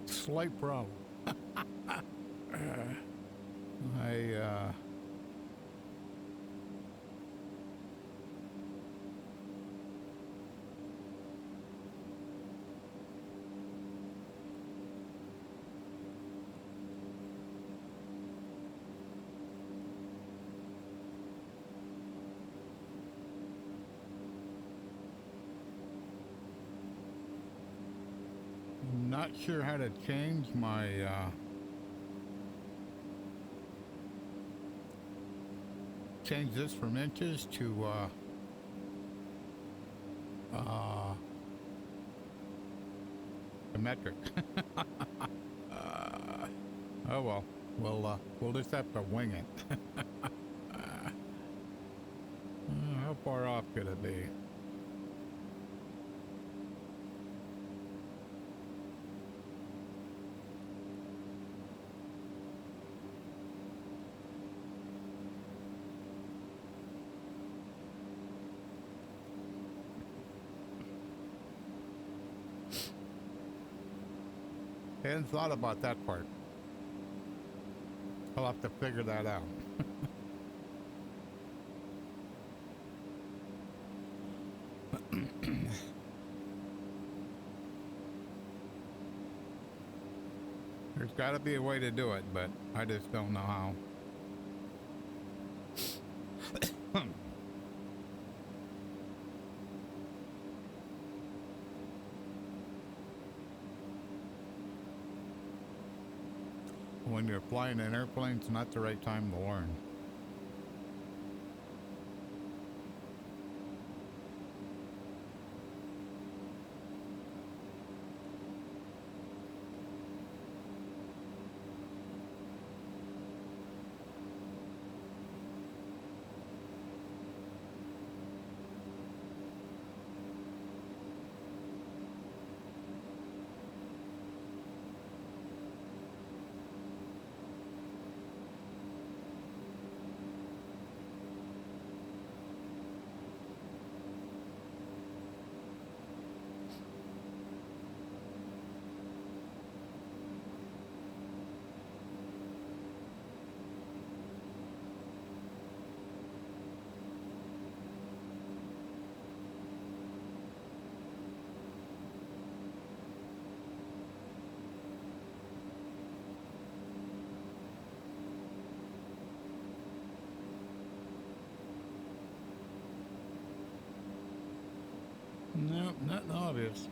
Slight problem. Not sure how to change my change this from inches to metric. Oh well, we'll just have to wing it. How far off could it be? I hadn't thought about that part. I'll have to figure that out. There's got to be a way to do it, but I just don't know how. When you're flying an airplane, it's not the right time to learn. No, nothing obvious.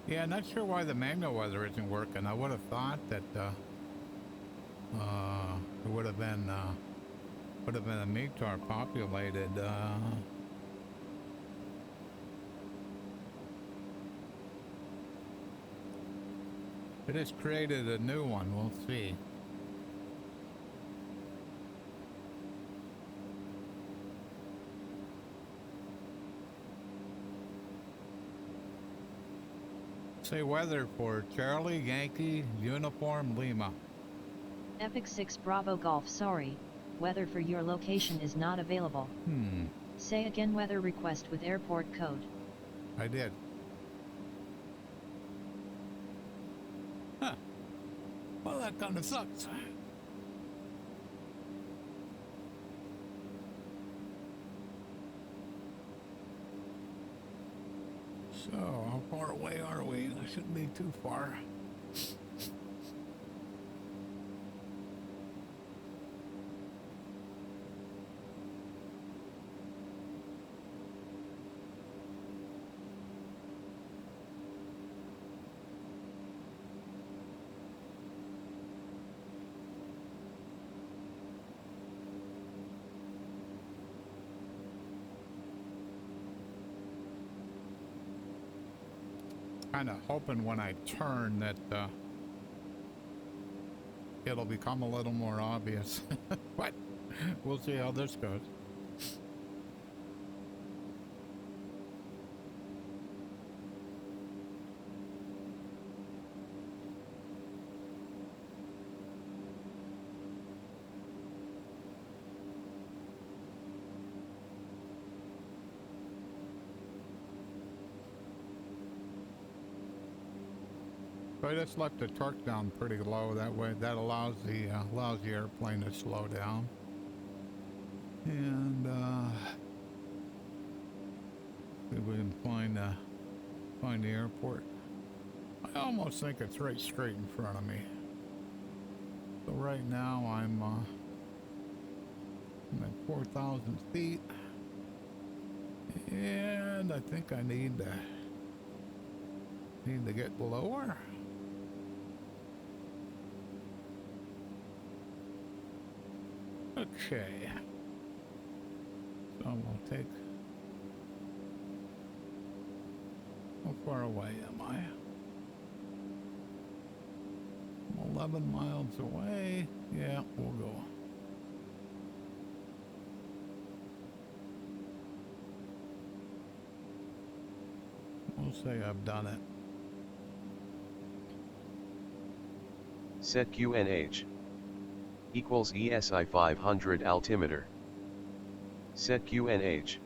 Yeah, not sure why the manual weather isn't working. I would have thought that it would have been a METAR populated. It has created a new one. We'll see. Say weather for Charlie, Yankee, Uniform, Lima. Epic 6 Bravo Golf sorry, weather for your location is not available. Hmm. Say again weather request with airport code. I did. Well, that kind of sucks. So, how far away are we? I shouldn't be too far. Kind of hoping when I turn that it'll become a little more obvious. But we'll see how this goes. So I just left the torque down pretty low. That way, that allows the airplane to slow down. And see if we can find the airport. I almost think it's right straight in front of me. So right now I'm at 4,000 feet, and I think I need to get lower. Okay. So we'll take. How far away am I? I'm 11 miles away. Yeah, we'll go. We'll say I've done it. Set QNH equals ESI 500 altimeter. Set QNH.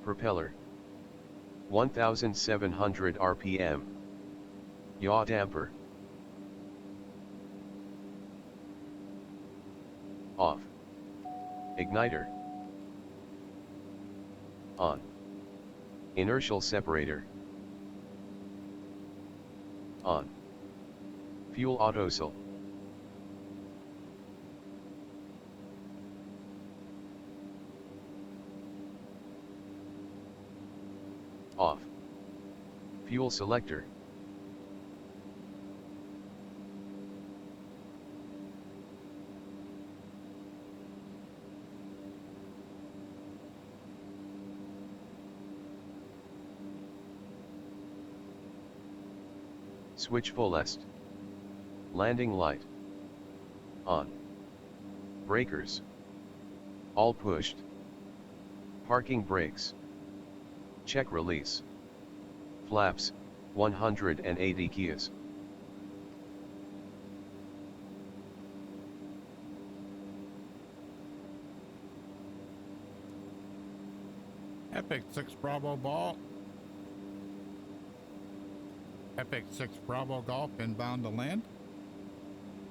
Propeller 1700 RPM. Yaw damper. Off. Igniter. On. Inertial separator. On. Fuel autosol. Off. Fuel selector. Switch fullest. Landing light. On. Breakers. All pushed. Parking brakes. Check release. Flaps, 180 keys. Epic 6 Bravo ball. Epic 6 Bravo Golf inbound to land.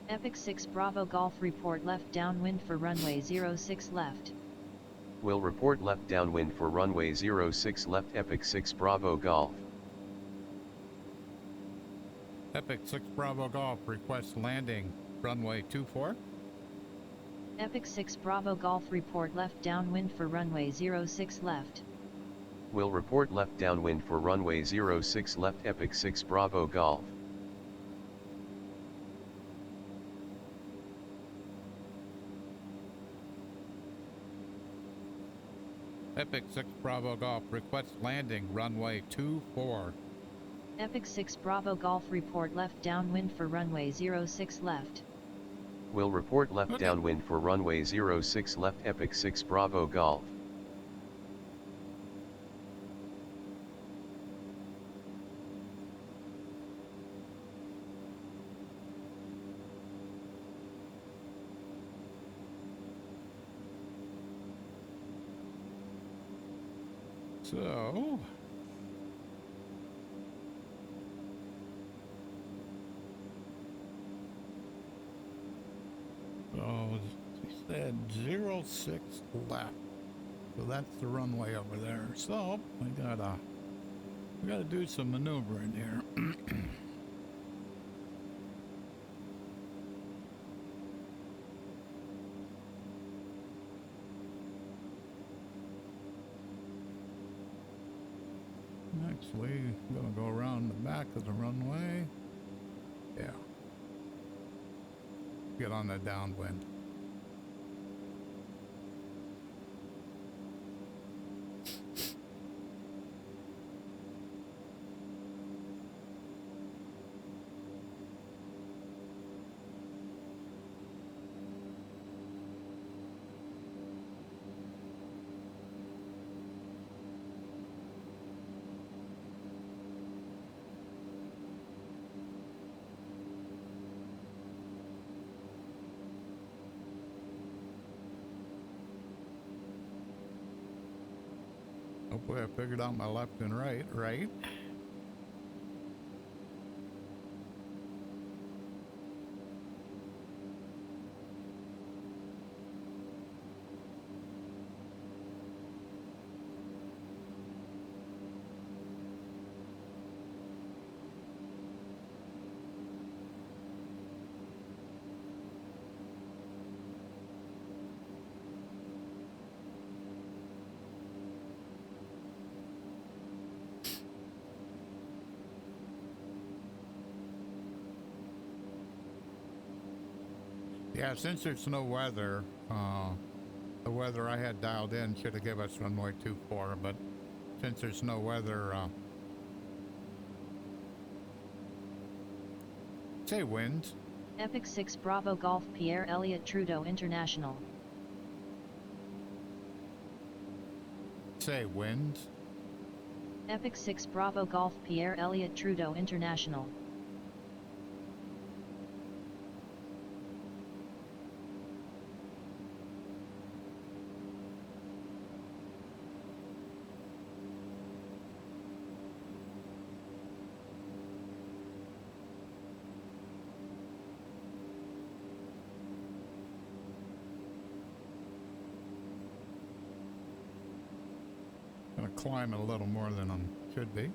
Epic 6 Bravo Golf report left downwind for runway 06 left. Will report left downwind for runway 06 left. Epic 6 Bravo Golf. Epic 6 Bravo Golf requests landing runway 24. Epic 6 Bravo Golf report left downwind for runway 06 left. Will report left downwind for runway 06 left. Epic 6 Bravo Golf. Epic 6 Bravo Golf requests landing runway 24. Epic 6 Bravo Golf report left downwind for runway 06 left. Will report left downwind for runway 06 left. Epic 6 Bravo Golf. So They had 06 left. So that's the runway over there. So we gotta do some maneuvering here. Next, we're gonna go around the back of the runway. Yeah. Get on the downwind. Hopefully I figured out my left and right, right? Yeah, since there's no weather, the weather I had dialed in should have given us runway 24, but since there's no weather, say wind. Epic 6 Bravo Golf Pierre Elliott Trudeau International. Say wind. Epic 6 Bravo Golf Pierre Elliott Trudeau International. Gonna climb a little more than I should be.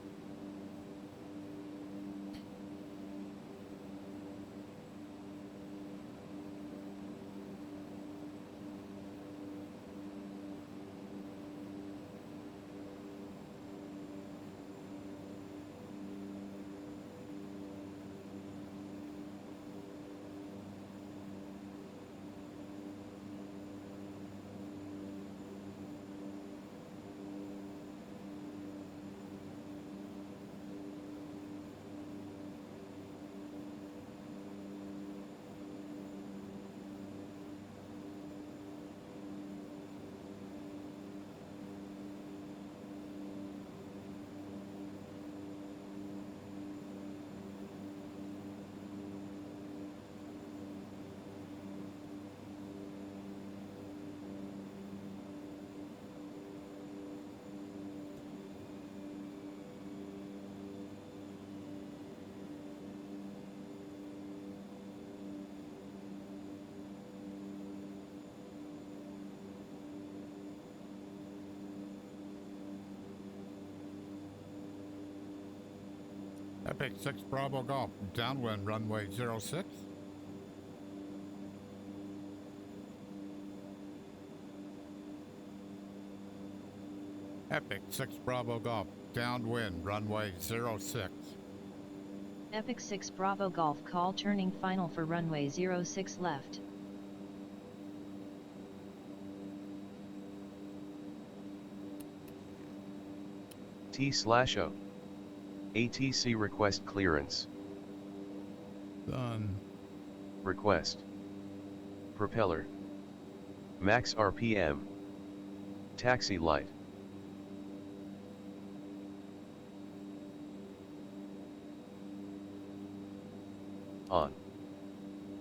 Epic 6 Bravo Golf, downwind runway 06. Epic 6 Bravo Golf, downwind runway 06. Epic 6 Bravo Golf call turning final for runway 06 left. T/O. ATC request clearance. Done. Request. Propeller. Max RPM. Taxi light. On.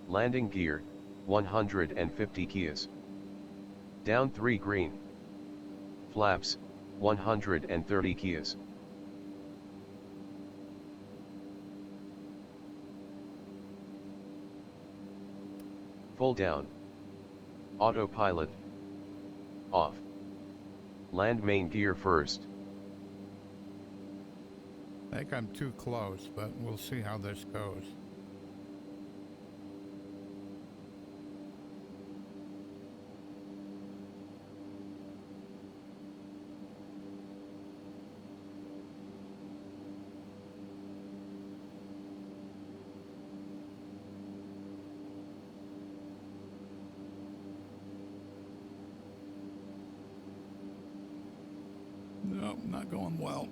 Landing gear, 150 keys. Down 3 green. Flaps, 130 keys. Full down. Autopilot. Off. Land main gear first. I think I'm too close, but we'll see how this goes. Nope, not going well.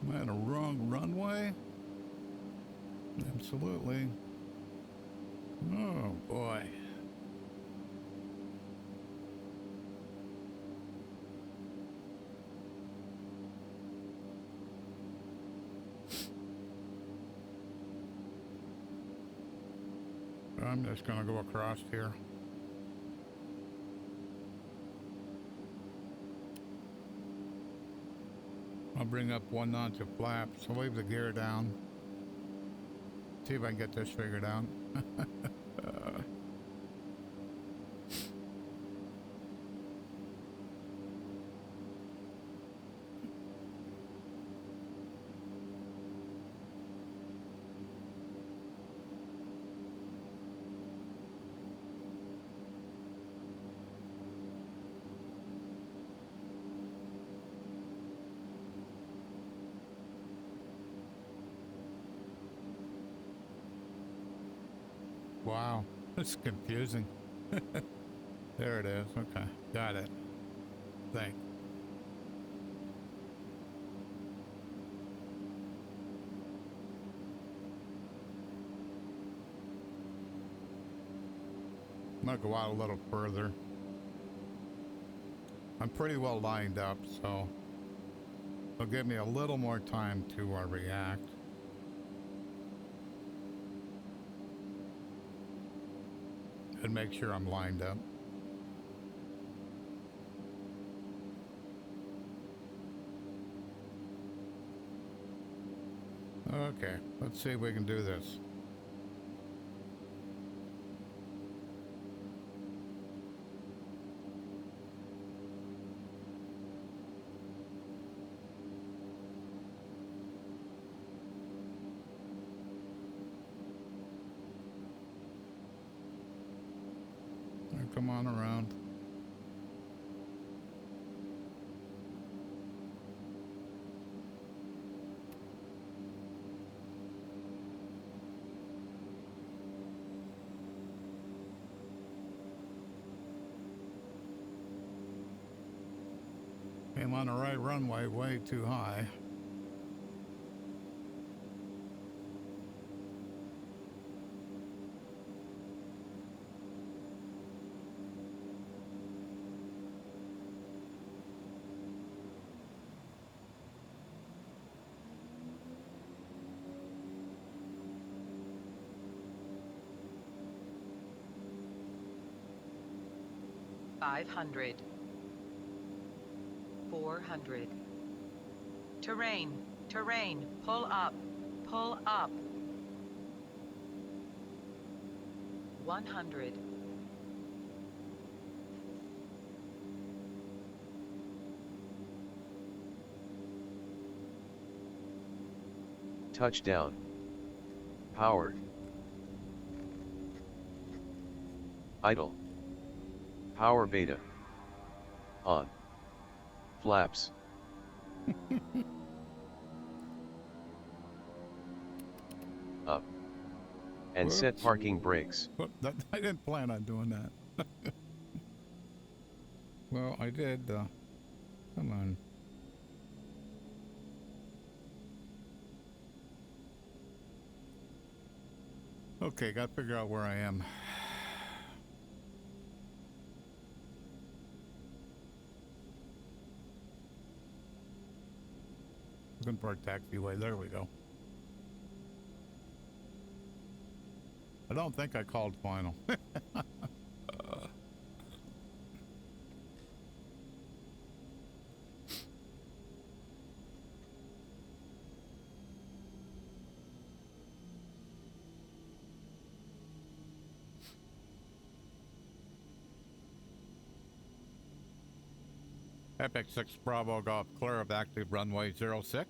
Am I on a wrong runway? Absolutely. Oh boy. I'm just gonna go across here. I'll bring up 1 notch of flaps. I'll leave the gear down. See if I can get this figured out. Wow, it's confusing. There it is. Okay, got it. Thanks. I'm gonna go out a little further. I'm pretty well lined up, so it'll give me a little more time to react. And make sure I'm lined up. Okay, let's see if we can do this. Come on around. I'm on the right runway, way too high. Five hundred. 400. Terrain, terrain, pull up, pull up. 100. Touchdown. Powered. Idle. Power beta. On. Flaps. Up. And set Whoops. parking brakes. I didn't plan on doing that. Well, I did. Come on. Okay, gotta figure out where I am. Looking for a taxiway. There we go. I don't think I called final. Epic 6 Bravo Golf clear of active runway 06.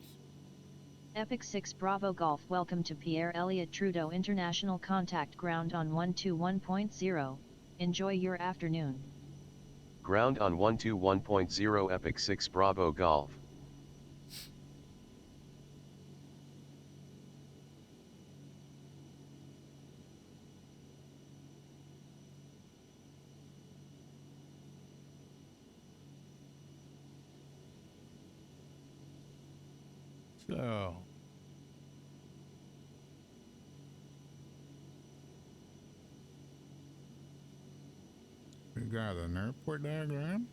Epic 6 Bravo Golf, welcome to Pierre Elliott Trudeau International Contact Ground on 121.0. Enjoy your afternoon. Ground on 121.0 Epic 6 Bravo Golf. So, we got an airport diagram.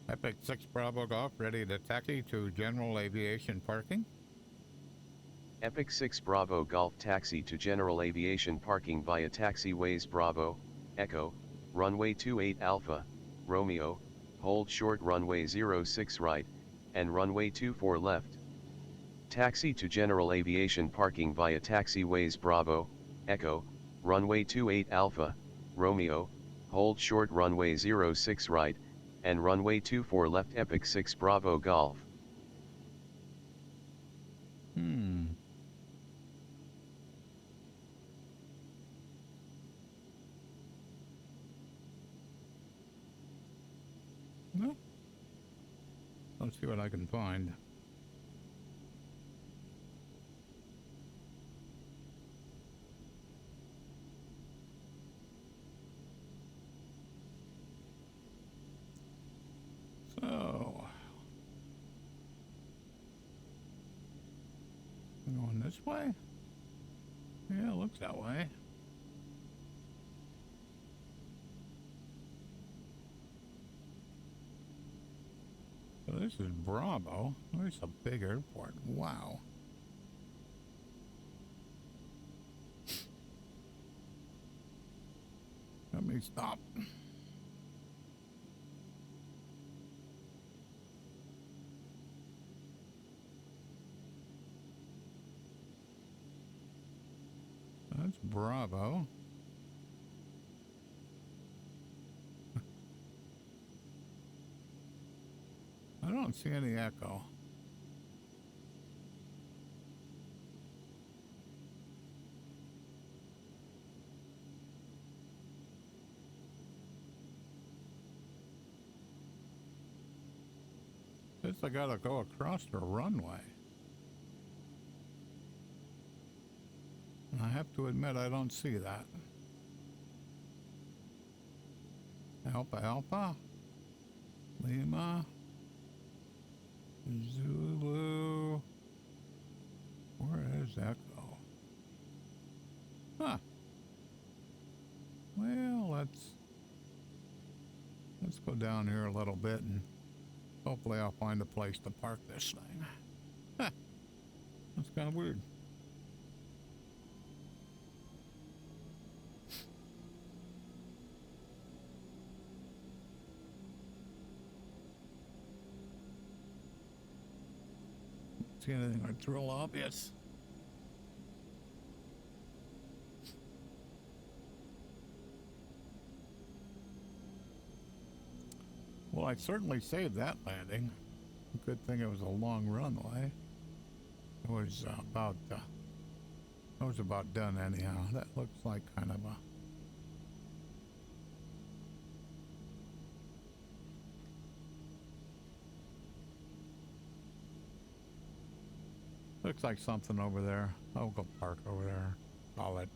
Epic 6 Bravo Golf ready to taxi to general aviation parking. Epic 6 Bravo Golf taxi to general aviation parking via taxiways Bravo, Echo, runway 28 Alpha, Romeo, hold short runway 06 right, and runway 24 left. Taxi to general aviation parking via taxiways Bravo, Echo, runway 28 Alpha, Romeo, hold short runway 06 right, and runway 24 left Epic 6 Bravo Golf. Well, let's see what I can find. So, going this way? Yeah, it looks that way. So this is Bravo. There's a big airport. Wow. Let me stop. That's Bravo. I don't see any Echo. Guess I gotta go across the runway. I have to admit I don't see that. Alpha Alpha, Lima, Zulu. Where is Echo? Huh. Well, let's go down here a little bit and hopefully I'll find a place to park this thing. Huh. That's kind of weird. See anything that's real obvious? Well, I certainly saved that landing. Good thing it was a long runway. It was about done anyhow. That looks like kind of a looks like something over there. I'll go park over there. Call it.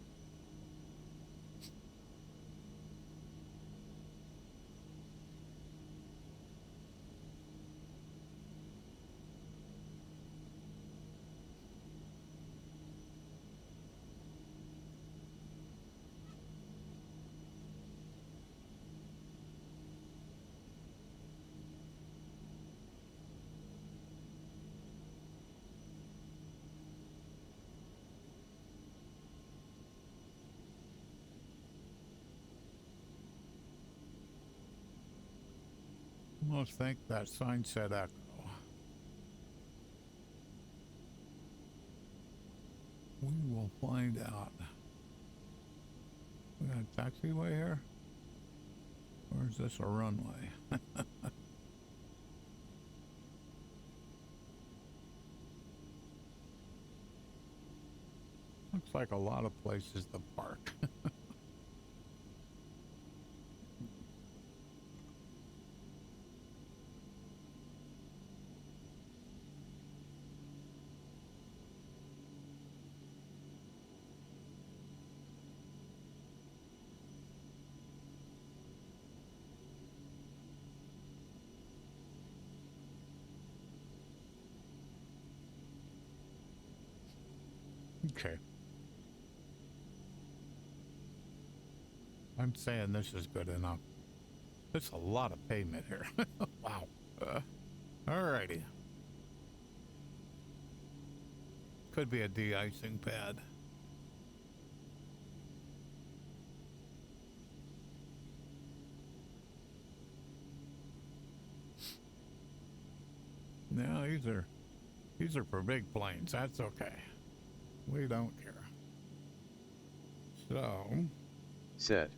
almost think that sign said echo. We will find out. We got a taxiway here? Or is this a runway? Looks like a lot of places to park. Okay. I'm saying this is good enough. There's a lot of pavement here. Wow. Alrighty. Could be a de-icing pad. No, these are for big planes. That's okay. We don't care. So, Set.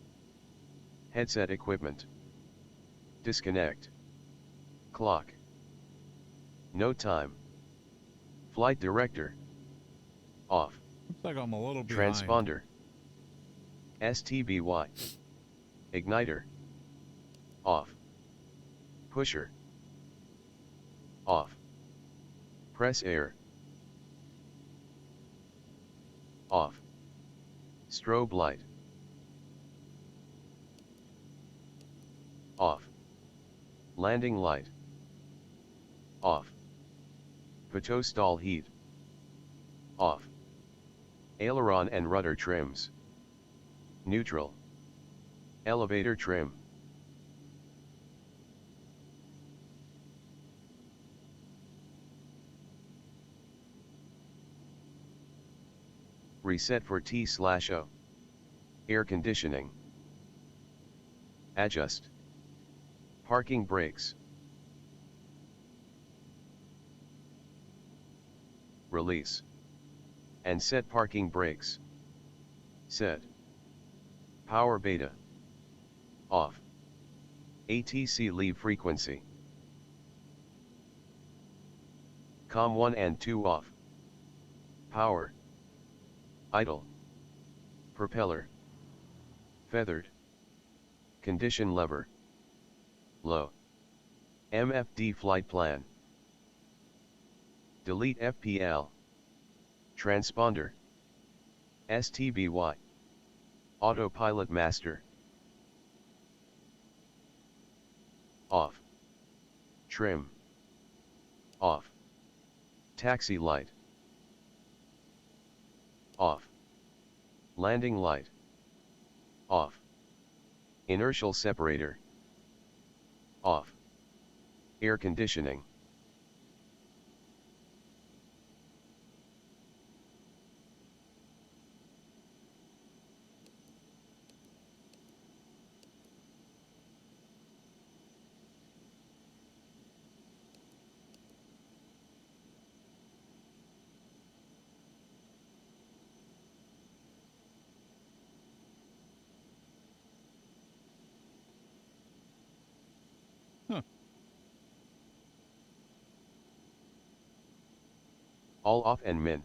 Headset equipment. Disconnect. Clock. No time. Flight director. Off. looks like I'm a little behind. Transponder. STBY. Igniter. Off. Pusher. Off. Press air. Off. Strobe light. Off. Landing light. Off. Pitot stall heat. Off. Aileron and rudder trims. Neutral. Elevator trim. Reset for T/O. Air conditioning. Adjust. Parking brakes. Release. And set parking brakes. Set. Power beta. Off. ATC leave frequency. COM 1 and 2 off. Power. Idle. Propeller. Feathered. Condition lever. Low. MFD flight plan. Delete FPL. Transponder. STBY. Autopilot master. Off. Trim. Off. Taxi light. Off. Landing light. Off. Inertial separator. Off. Air conditioning. Huh. All off and min.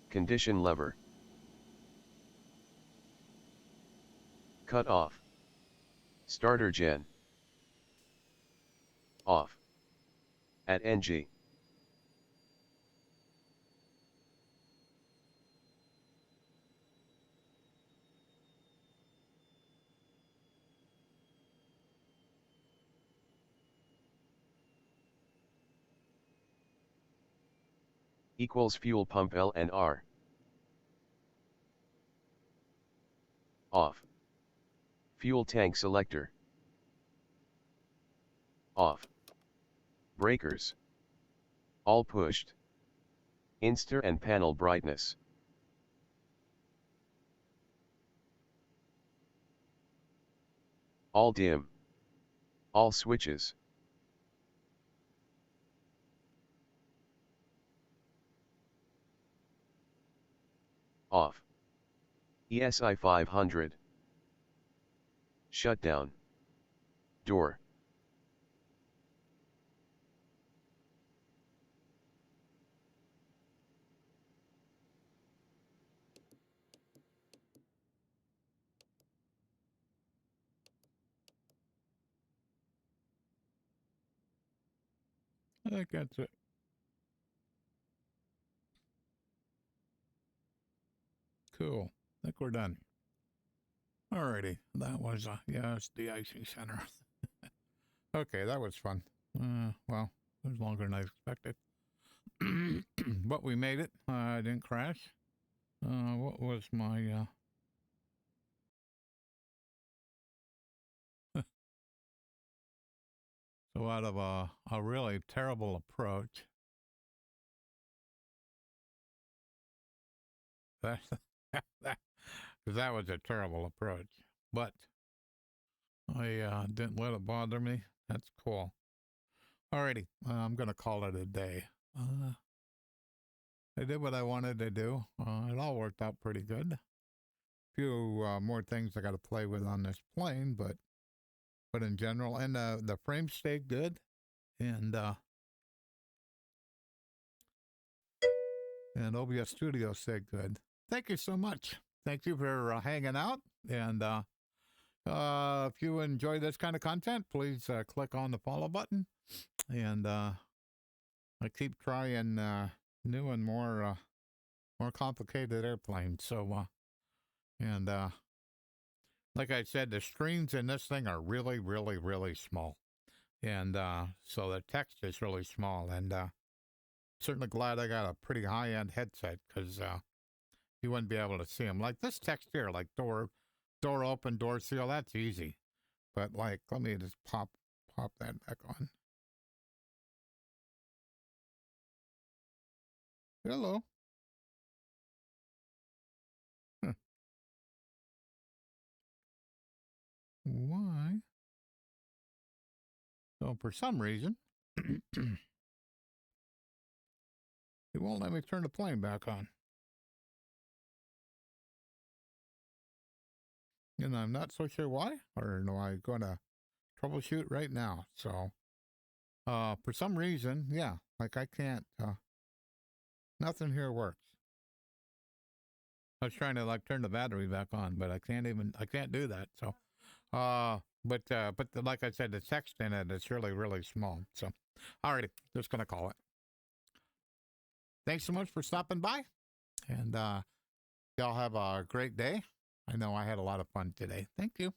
Condition lever. Cut off. Starter gen. Off. At NG. Equals fuel pump L and R. Off. Fuel tank selector. Off. Breakers. All pushed. Inster and panel brightness. All dim. All switches. Off. ESI 500. Shutdown. Door. I think that's it. Cool. I think we're done. Alrighty. That was, yeah, it's the icing center. Okay, that was fun. Well, it was longer than I expected. But we made it. I didn't crash. What was my, so out of a really terrible approach, that, that was a terrible approach, but I didn't let it bother me. That's cool. Alrighty, I'm gonna call it a day. I did what I wanted to do. It all worked out pretty good. A few more things I got to play with on this plane, but in general, and the frames stayed good, and OBS Studio stayed good. Thank you so much. Thank you for hanging out, and if you enjoy this kind of content, please click on the follow button, and I keep trying new and more complicated airplanes. So and like I said, the screens in this thing are really, really, really small, and so the text is really small, and certainly glad I got a pretty high-end headset, because you wouldn't be able to see them. Like this text here, like door open, door seal, that's easy. But like, let me just pop that back on. Hello. Huh. Why? So for some reason, it won't let me turn the plane back on. And I'm not so sure why, or no, I'm going to troubleshoot right now. So, for some reason, yeah, like I can't, nothing here works. I was trying to like turn the battery back on, but I can't do that. So, but like I said, the text in it is really, really small. So, alrighty, just going to call it. Thanks so much for stopping by, and y'all have a great day. I know I had a lot of fun today. Thank you.